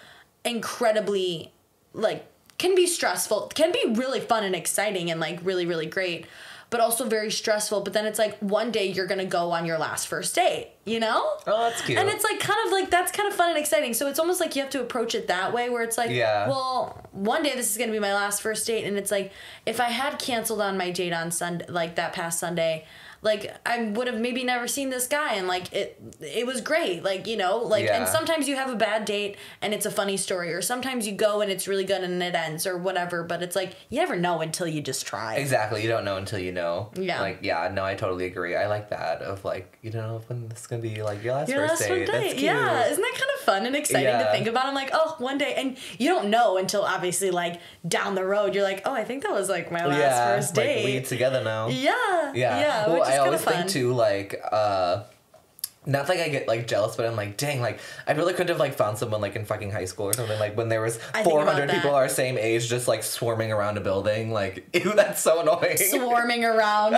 incredibly like, can be stressful, can be really fun and exciting and like really, really great, but also very stressful. But then it's like one day you're going to go on your last first date, you know? Oh, that's cute. And it's like kind of like, that's kind of fun and exciting. So it's almost like you have to approach it that way where it's like, well, one day this is going to be my last first date. And it's like, if I had canceled on my date on Sunday, like that past Sunday, like I would have maybe never seen this guy, and like it was great, like, you know, like and sometimes you have a bad date and it's a funny story, or sometimes you go and it's really good and it ends or whatever, but it's like you never know until you just try. Exactly, you don't know until you know. Yeah. Like no, I totally agree. I like that of like, you don't know when this is gonna be like your last first date. That's cute. Yeah, isn't that kind of fun and exciting to think about? I'm like, oh, one day, and you don't know until obviously like down the road you're like, oh, I think that was like my last first date. Like we together now. Yeah. Well, which is I always fun. think too, like, not like I get like jealous, but I'm like, dang, like I really couldn't have like found someone like in fucking high school or something, like when there was 400 people our same age just like swarming around a building. Like, ew, that's so annoying. Swarming around,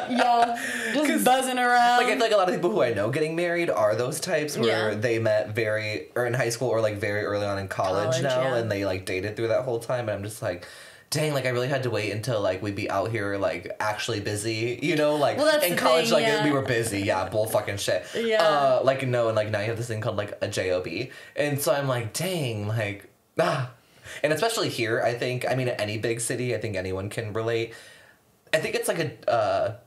just buzzing around. Like I feel like a lot of people who I know getting married are those types where they met or in high school or like very early on in college now, and they like dated through that whole time, and I'm just like, dang, like I really had to wait until like we'd be out here like actually busy, you know, like in college we were busy, bull fucking shit. Like no, and like now you have this thing called like a job, and so I'm like, dang, like and especially here, I think, I mean at any big city, I think anyone can relate. I think it's like a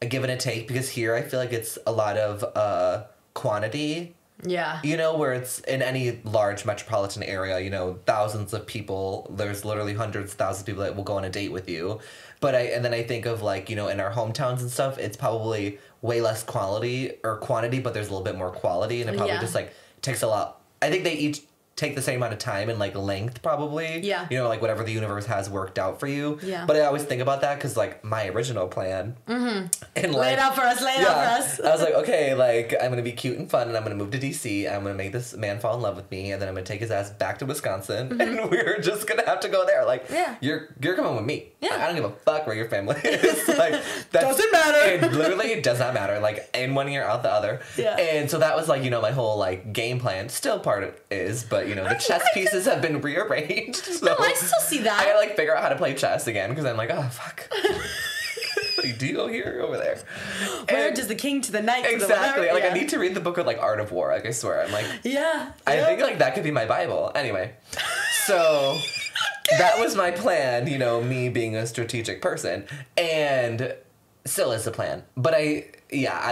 give and a take, because here I feel like it's a lot of quantity. Yeah. You know, where it's in any large metropolitan area, you know, thousands of people, there's literally hundreds of thousands of people that will go on a date with you. But and then I think of like, you know, in our hometowns and stuff, it's probably way less quantity, but there's a little bit more quality, and it probably just like takes a lot. I think they each take the same amount of time and like length probably. Yeah. You know, like whatever the universe has worked out for you. Yeah. But I always think about that because like my original plan. Mm-hmm. And like, lay it out for us. I was like, okay, like I'm gonna be cute and fun, and I'm gonna move to DC. I'm gonna make this man fall in love with me, and then I'm gonna take his ass back to Wisconsin, and we're just gonna have to go there. Like, you're coming with me. Yeah. I don't give a fuck where your family is. Like, that doesn't matter. It literally does not matter. Like in one ear out the other. Yeah. And so that was like, you know, my whole like game plan. Still part of it is, but you know, the chess pieces have been rearranged. So no, I still see that. I gotta like figure out how to play chess again, because I'm like, oh fuck. Do you go here or over there? Where does the king to the knight? Exactly. Like I need to read the book of like Art of War. Like I swear, I'm like, I think like that could be my Bible. Anyway, so that was my plan. You know, me being a strategic person, and still is the plan. But I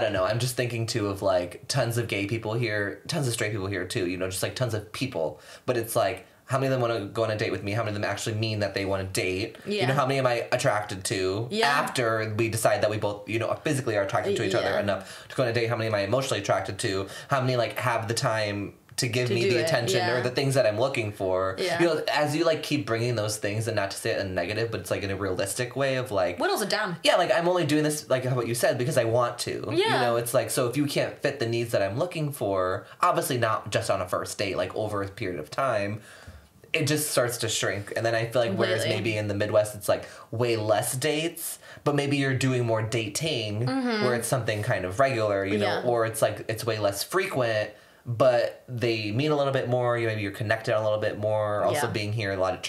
don't know. I'm just thinking too of like tons of gay people here, tons of straight people here too. You know, just like tons of people. But it's like, how many of them want to go on a date with me? How many of them actually mean that they want to date? Yeah. You know, how many am I attracted to after we decide that we both, you know, physically are attracted to each other enough to go on a date? How many am I emotionally attracted to? How many like have the time to give me the attention or the things that I'm looking for? Yeah. You know, as you like keep bringing those things, and not to say it in a negative, but it's like in a realistic way of like, whittles it down. Yeah, like I'm only doing this, like what you said, because I want to. Yeah. You know, it's like, so if you can't fit the needs that I'm looking for, obviously not just on a first date, like over a period of time, it just starts to shrink. And then I feel like whereas maybe in the Midwest it's like way less dates, but maybe you're doing more dating where it's something kind of regular, you know, or it's like it's way less frequent, but they mean a little bit more. Maybe you're connected a little bit more. Also being here, a lot of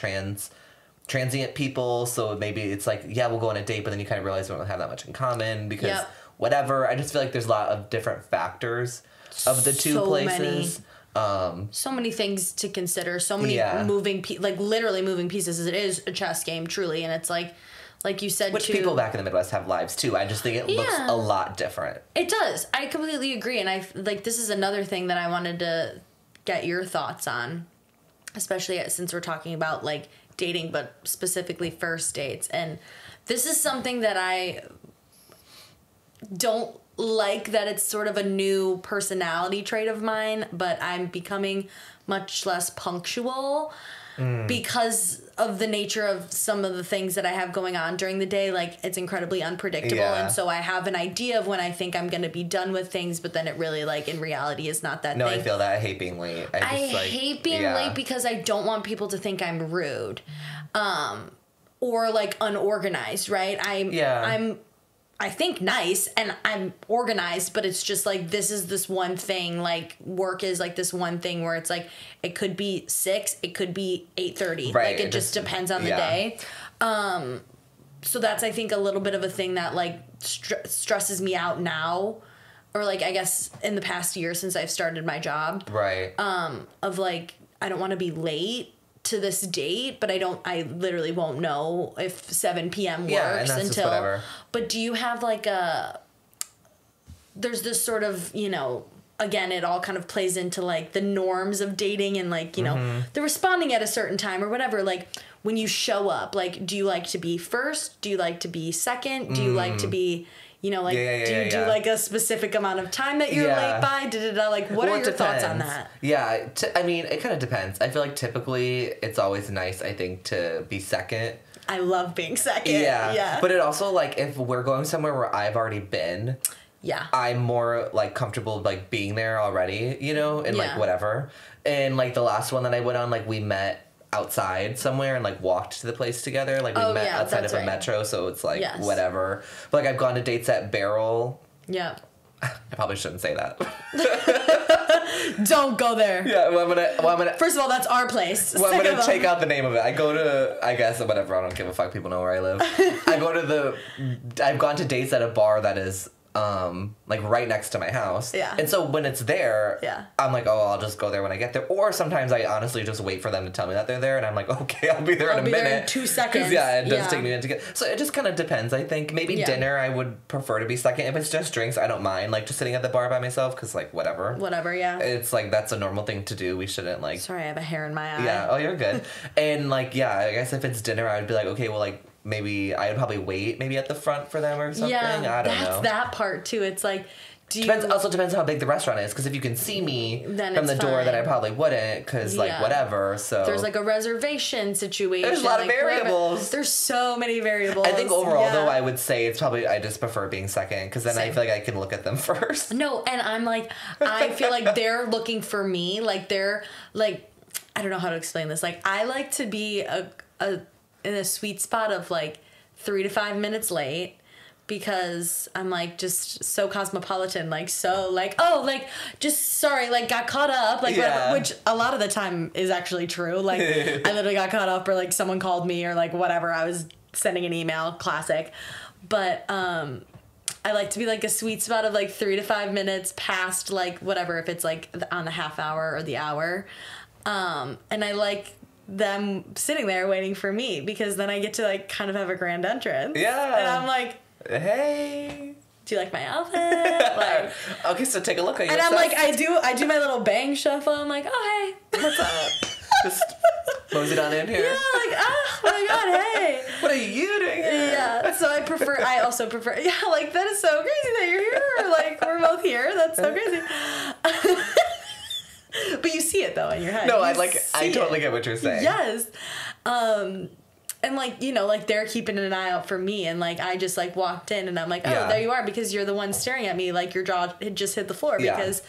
transient people, so maybe it's like, we'll go on a date, but then you kind of realize we don't have that much in common because whatever. I just feel like there's a lot of different factors of the two places. So many things to consider, so many like literally moving pieces. It is a chess game, truly, and it's like you said, which people back in the Midwest have lives too. I just think it looks a lot different. It does. I completely agree, and I like this is another thing that I wanted to get your thoughts on, especially since we're talking about like dating, but specifically first dates. And this is something that I don't like, that it's sort of a new personality trait of mine, but I'm becoming much less punctual because of the nature of some of the things that I have going on during the day. Like, it's incredibly unpredictable. Yeah. And so I have an idea of when I think I'm going to be done with things, but then it really, like, in reality is not that No, thing. I feel that. I hate being late. I hate being late because I don't want people to think I'm rude. Or, like, unorganized, right? I think nice and I'm organized, but it's just like, this one thing, like work is like this one thing where it's like, it could be 6, it could be 8:30. Right. Like, it just depends on the day. So that's, I think, a little bit of a thing that like stresses me out now, or like, I guess in the past year since I've started my job. Right. Of like, I don't want to be late to this date, but I literally won't know if 7 p.m. works and that's until. whatever. But do you have like there's this sort of, you know, again, it all kind of plays into like the norms of dating and like, you know, the responding at a certain time or whatever. Like, when you show up, like, do you like to be first? Do you like to be second? Do you like to be, you know, like, do you do like a specific amount of time that you're late by? Like, what are your thoughts on that? Yeah, I mean, it kind of depends. I feel like typically it's always nice, I think, to be second. I love being second. Yeah. But it also, like, if we're going somewhere where I've already been, I'm more, like, comfortable, like, being there already, you know, and, like, whatever. And, like, the last one that I went on, like, we met outside somewhere and like walked to the place together. Like, we met outside of a metro, so it's like whatever. But like, I've gone to dates at Barrel. Yeah. I probably shouldn't say that. Don't go there. Yeah, well, I'm gonna. First of all, that's our place. Well, I'm gonna take out the name of it. I go to, I guess, whatever. I don't give a fuck. People know where I live. I've gone to dates at a bar that is like right next to my house. Yeah. And so when it's there, I'm like, oh, I'll just go there when I get there. Or sometimes I honestly just wait for them to tell me that they're there, and I'm like, okay, I'll be there in a minute. There in 2 seconds. It does take me a minute to get. So it just kind of depends. I think maybe dinner I would prefer to be second. If it's just drinks, I don't mind like just sitting at the bar by myself because like whatever. Whatever. Yeah. It's like that's a normal thing to do. We shouldn't like. Sorry, I have a hair in my eye. Yeah. Oh, you're good. And like I guess if it's dinner, I would be like, okay, well like. Maybe I would probably wait maybe at the front for them or something. Yeah, I don't know. That's that part too. It's like, also depends how big the restaurant is. Because if you can see me from the door, then I probably wouldn't. Because like whatever. So there's like a reservation situation. There's a lot of variables. There's so many variables. I think overall though, I would say it's probably I just prefer being second because then I feel like I can look at them first. No, and I'm like I feel like they're looking for me. Like they're like I don't know how to explain this. Like I like to be in a sweet spot of like 3 to 5 minutes late because I'm like just so cosmopolitan, like so like oh like just sorry like got caught up like whatever, which a lot of the time is actually true. Like I literally got caught up or like someone called me or like whatever, I was sending an email, classic. But I like to be like a sweet spot of like 3 to 5 minutes past like whatever, if it's like on the half hour or the hour. And I like them sitting there waiting for me because then I get to like kind of have a grand entrance. Yeah. And I'm like, hey, do you like my outfit? Like, okay, so take a look at yourself. And I'm like, I do my little bang shuffle. I'm like, oh hey, what's up? Just mosey it on in here. Yeah, like oh my god, hey. What are you doing here? Yeah. So I also prefer like that is so crazy that you're here. Like we're both here. That's so crazy. But you see it though in your head. No, I totally get what you're saying. Yes. And like, you know, like they're keeping an eye out for me and like I just like walked in and I'm like, oh, there you are because you're the one staring at me like your jaw had just hit the floor because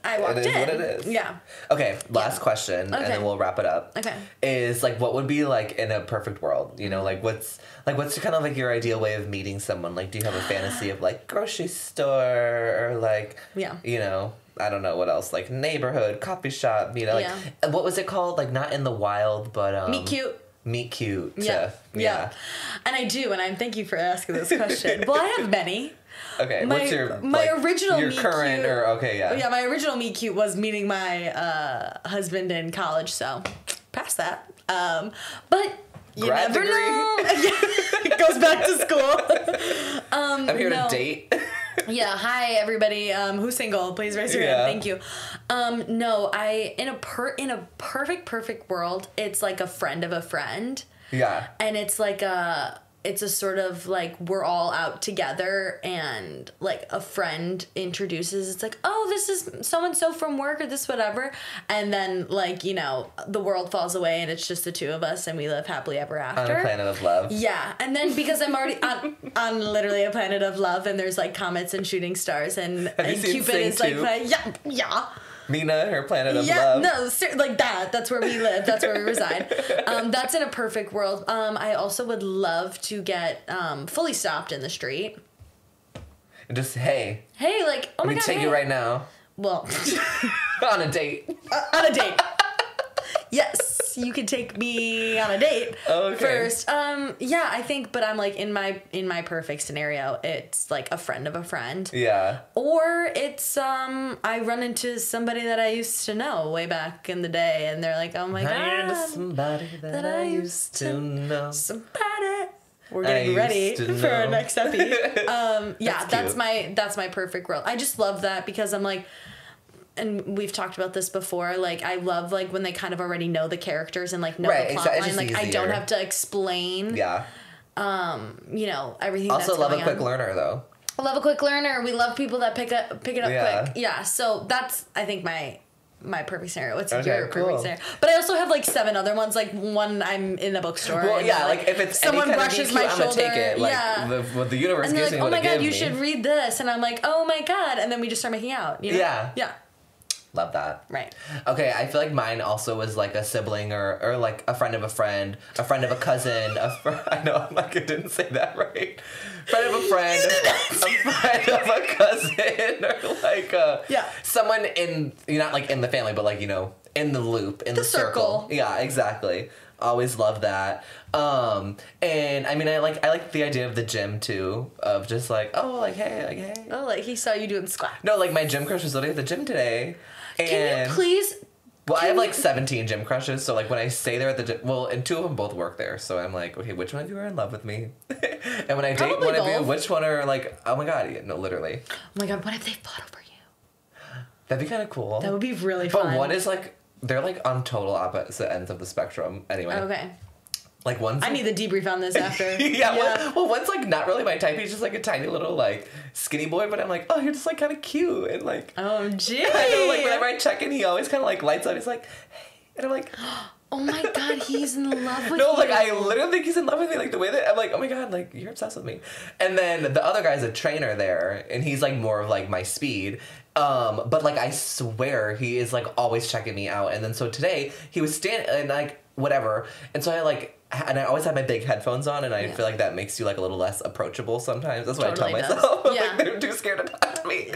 I walked in. It is what it is. Yeah. Okay, last question and then we'll wrap it up. Okay. Is like what would be like in a perfect world? You know, like what's kind of like your ideal way of meeting someone? Like do you have a fantasy of like grocery store or like you know, I don't know what else, like neighborhood, coffee shop, you know, like what was it called? Like not in the wild, but Meet cute. Meet cute. Yeah. And I do, and thank you for asking this question. Well, I have many. Okay, what's your original your meet current cute, or okay, yeah. Yeah, my original meet cute was meeting my husband in college, so past that. But you grad never degree. know. It goes back to school. I'm here to date. Yeah, hi everybody. Who's single? Please raise your hand. Thank you. No, in a perfect world, it's like a friend of a friend. Yeah. And it's like it's a sort of like we're all out together and like a friend introduces, it's like, oh, this is so and so from work or this whatever, and then like, you know, the world falls away and it's just the two of us and we live happily ever after on a planet of love. Yeah. And then because I'm already on literally a planet of love and there's like comets and shooting stars and Cupid is like yeah Mina, her planet of love. Yeah, no, like that. That's where we live. That's where we reside. That's in a perfect world. I also would love to get fully stopped in the street. And just, hey, like, oh my God, let me take you right now. Well, on a date. On a date. Yes, you can take me on a date first. Yeah, I think, but I'm like in my perfect scenario, it's like a friend of a friend. Yeah. Or it's I run into somebody that I used to know way back in the day, and they're like, oh my God, somebody that I used to know. Somebody. We're getting ready for our next epi. Yeah, that's my perfect world. I just love that because I'm like. And we've talked about this before. Like, I love like when they kind of already know the characters and like know the plot line. Like, easier. I don't have to explain. Yeah. You know, everything. Also, that's love going a quick learner though. I love a quick learner. We love people that pick it up quick. Yeah. So that's I think my perfect scenario. What's your perfect scenario? But I also have like 7 other ones. Like one, I'm in the bookstore. Well, yeah, like if it's someone brushes my shoulder, I'm gonna take it. Like, yeah. What the universe and gives like, me. Oh my God, you should read this, and I'm like, oh my God, and then we just start making out. You know? Yeah. Yeah. Love that. Right. Okay, I feel like mine also was like a sibling or like a friend of a friend of a cousin. I know, I'm like, I didn't say that right. Friend of a friend, a friend of a cousin, or like someone in, not like in the family, but like, you know, in the loop, in the circle. Yeah, exactly. Always love that. And I mean, I like the idea of the gym too, of just like, oh, like, hey. Oh, like he saw you doing squats. No, like my gym crush was literally at the gym today. Can you please? Well, I have like 17 gym crushes, so like when I say they're at the gym, well, and 2 of them both work there, so I'm like, okay, which one of you are in love with me? And when I date one of you, which one are like, oh my God, no, literally. Oh my God, what if they fought over you? That'd be kind of cool. That would be really fun. But one is like, they're like on total opposite ends of the spectrum. Anyway. Okay. Like one's... I need the debrief on this after. Yeah. One's like not really my type. He's just like a tiny little like skinny boy, but I'm like, oh, you're just like kind of cute. And like... Oh, gee. I know, like whenever I check in, he always kind of like lights up. He's like, hey. And I'm like... Oh my God, he's in love with you. No, like I literally think he's in love with me. Like the way that I'm like, oh my God, like you're obsessed with me. And then the other guy's a trainer there, and he's like more of like my speed. But like I swear he is like always checking me out. And then so today he was standing and like whatever. And so I always have my big headphones on, and I feel like that makes you like a little less approachable sometimes. That's what totally I tell myself. Yeah. Like they're too scared to talk to me.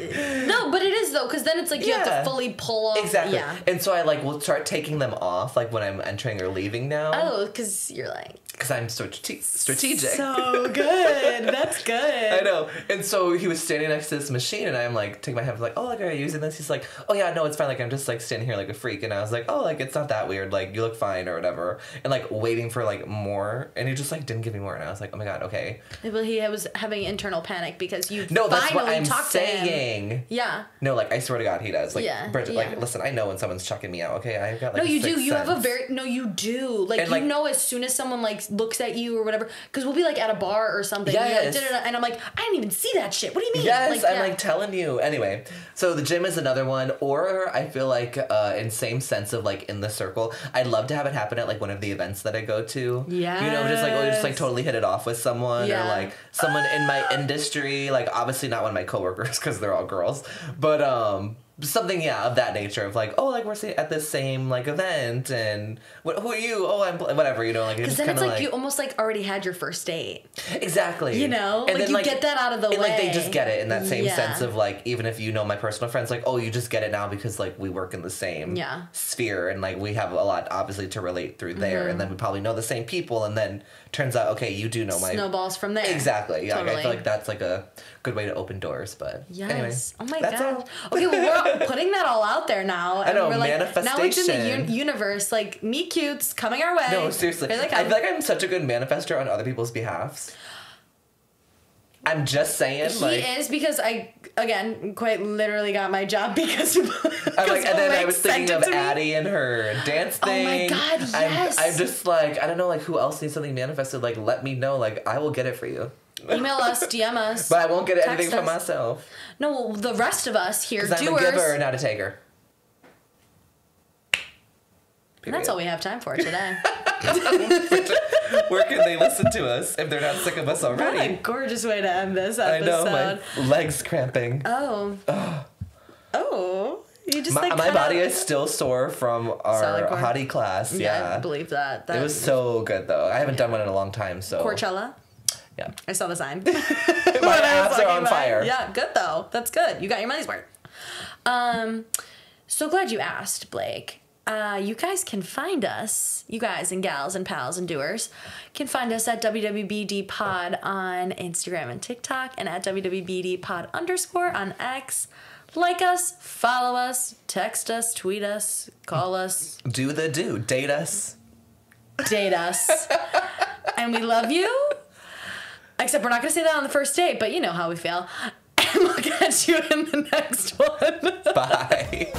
No, but it is though, because then it's like you have to fully pull off. Exactly. Yeah. And so I like will start taking them off like when I'm entering or leaving now. Oh, because you're like. Because I'm so strategic. So good. That's good. I know. And so he was standing next to this machine, and I'm like, taking my headphones, like, oh, like, are you using this? He's like, oh, yeah, no, it's fine. Like, I'm just, like, standing here like a freak. And I was like, oh, like, it's not that weird. Like, you look fine or whatever. And, like, waiting for, like, more. And he just, like, didn't give me more. And I was like, oh, my God, okay. Well, he was having internal panic because you No, that's finally what I'm talked saying. To him. Yeah. No, like, I swear to God, he does. Like, yeah. Bridget, like, listen, I know when someone's chucking me out, okay? I've got, like, no, you do. You have a very... No, you do. Like, and, you know as soon as someone, like, looks at you or whatever, because we'll be like at a bar or something, yes. and I'm like, I didn't even see that shit. What do you mean? Yes, like, I'm like telling you. Anyway, so the gym is another one, or I feel like in same sense of like in the circle, I'd love to have it happen at like one of the events that I go to. Yeah, you know, just like totally hit it off with someone, or like someone in my industry. Like obviously not one of my coworkers because they're all girls, but something of that nature of like, oh, like we're at this same like event, and who are you? Oh, I'm whatever, you know, like because then it's like you almost like already had your first date. Exactly. You know, and like then, you get that out of the way. Like they just get it in that same sense of like, even if you know my personal friends, like, oh, you just get it now because like we work in the same sphere, and like we have a lot obviously to relate through there, and then we probably know the same people, and then turns out, okay, you do know my snowballs from there. Exactly. Yeah, totally. Like, I feel like that's like a good way to open doors. But anyway, oh my God. Okay, well, we're putting that all out there now. I know, we're like, manifestation. Now it's in the universe. Like, meet cutes coming our way. No, seriously. I feel like I'm such a good manifester on other people's behalfs. I'm just saying, He is, because I, again, quite literally got my job because I'm like, and then I was thinking of Addie and her dance thing. Oh my God, yes. I'm just like, I don't know, like, who else needs something manifested? Like, let me know. Like, I will get it for you. Email us, DM us. But I won't get anything from myself. No, well, the rest of us here, doers. I'm a giver, not a taker. And that's all we have time for today. Where can they listen to us if they're not sick of us already? What a gorgeous way to end this episode. I know, my legs cramping. Oh. Oh. You just my body is still sore from our hottie class. Yeah. I believe that. It was so good, though. I haven't done one in a long time, so. Coachella? Yeah. I saw the sign. My abs are on fire. Yeah, good, though. That's good. You got your money's worth. So glad you asked, Blake. You guys can find us, you guys and gals and pals and doers, can find us at WWBD Pod on Instagram and TikTok, and at WWBD Pod _ on X. Like us, follow us, text us, tweet us, call us. Do. Date us. Date us. And we love you. Except we're not going to say that on the first date, but you know how we feel. And we'll catch you in the next one. Bye.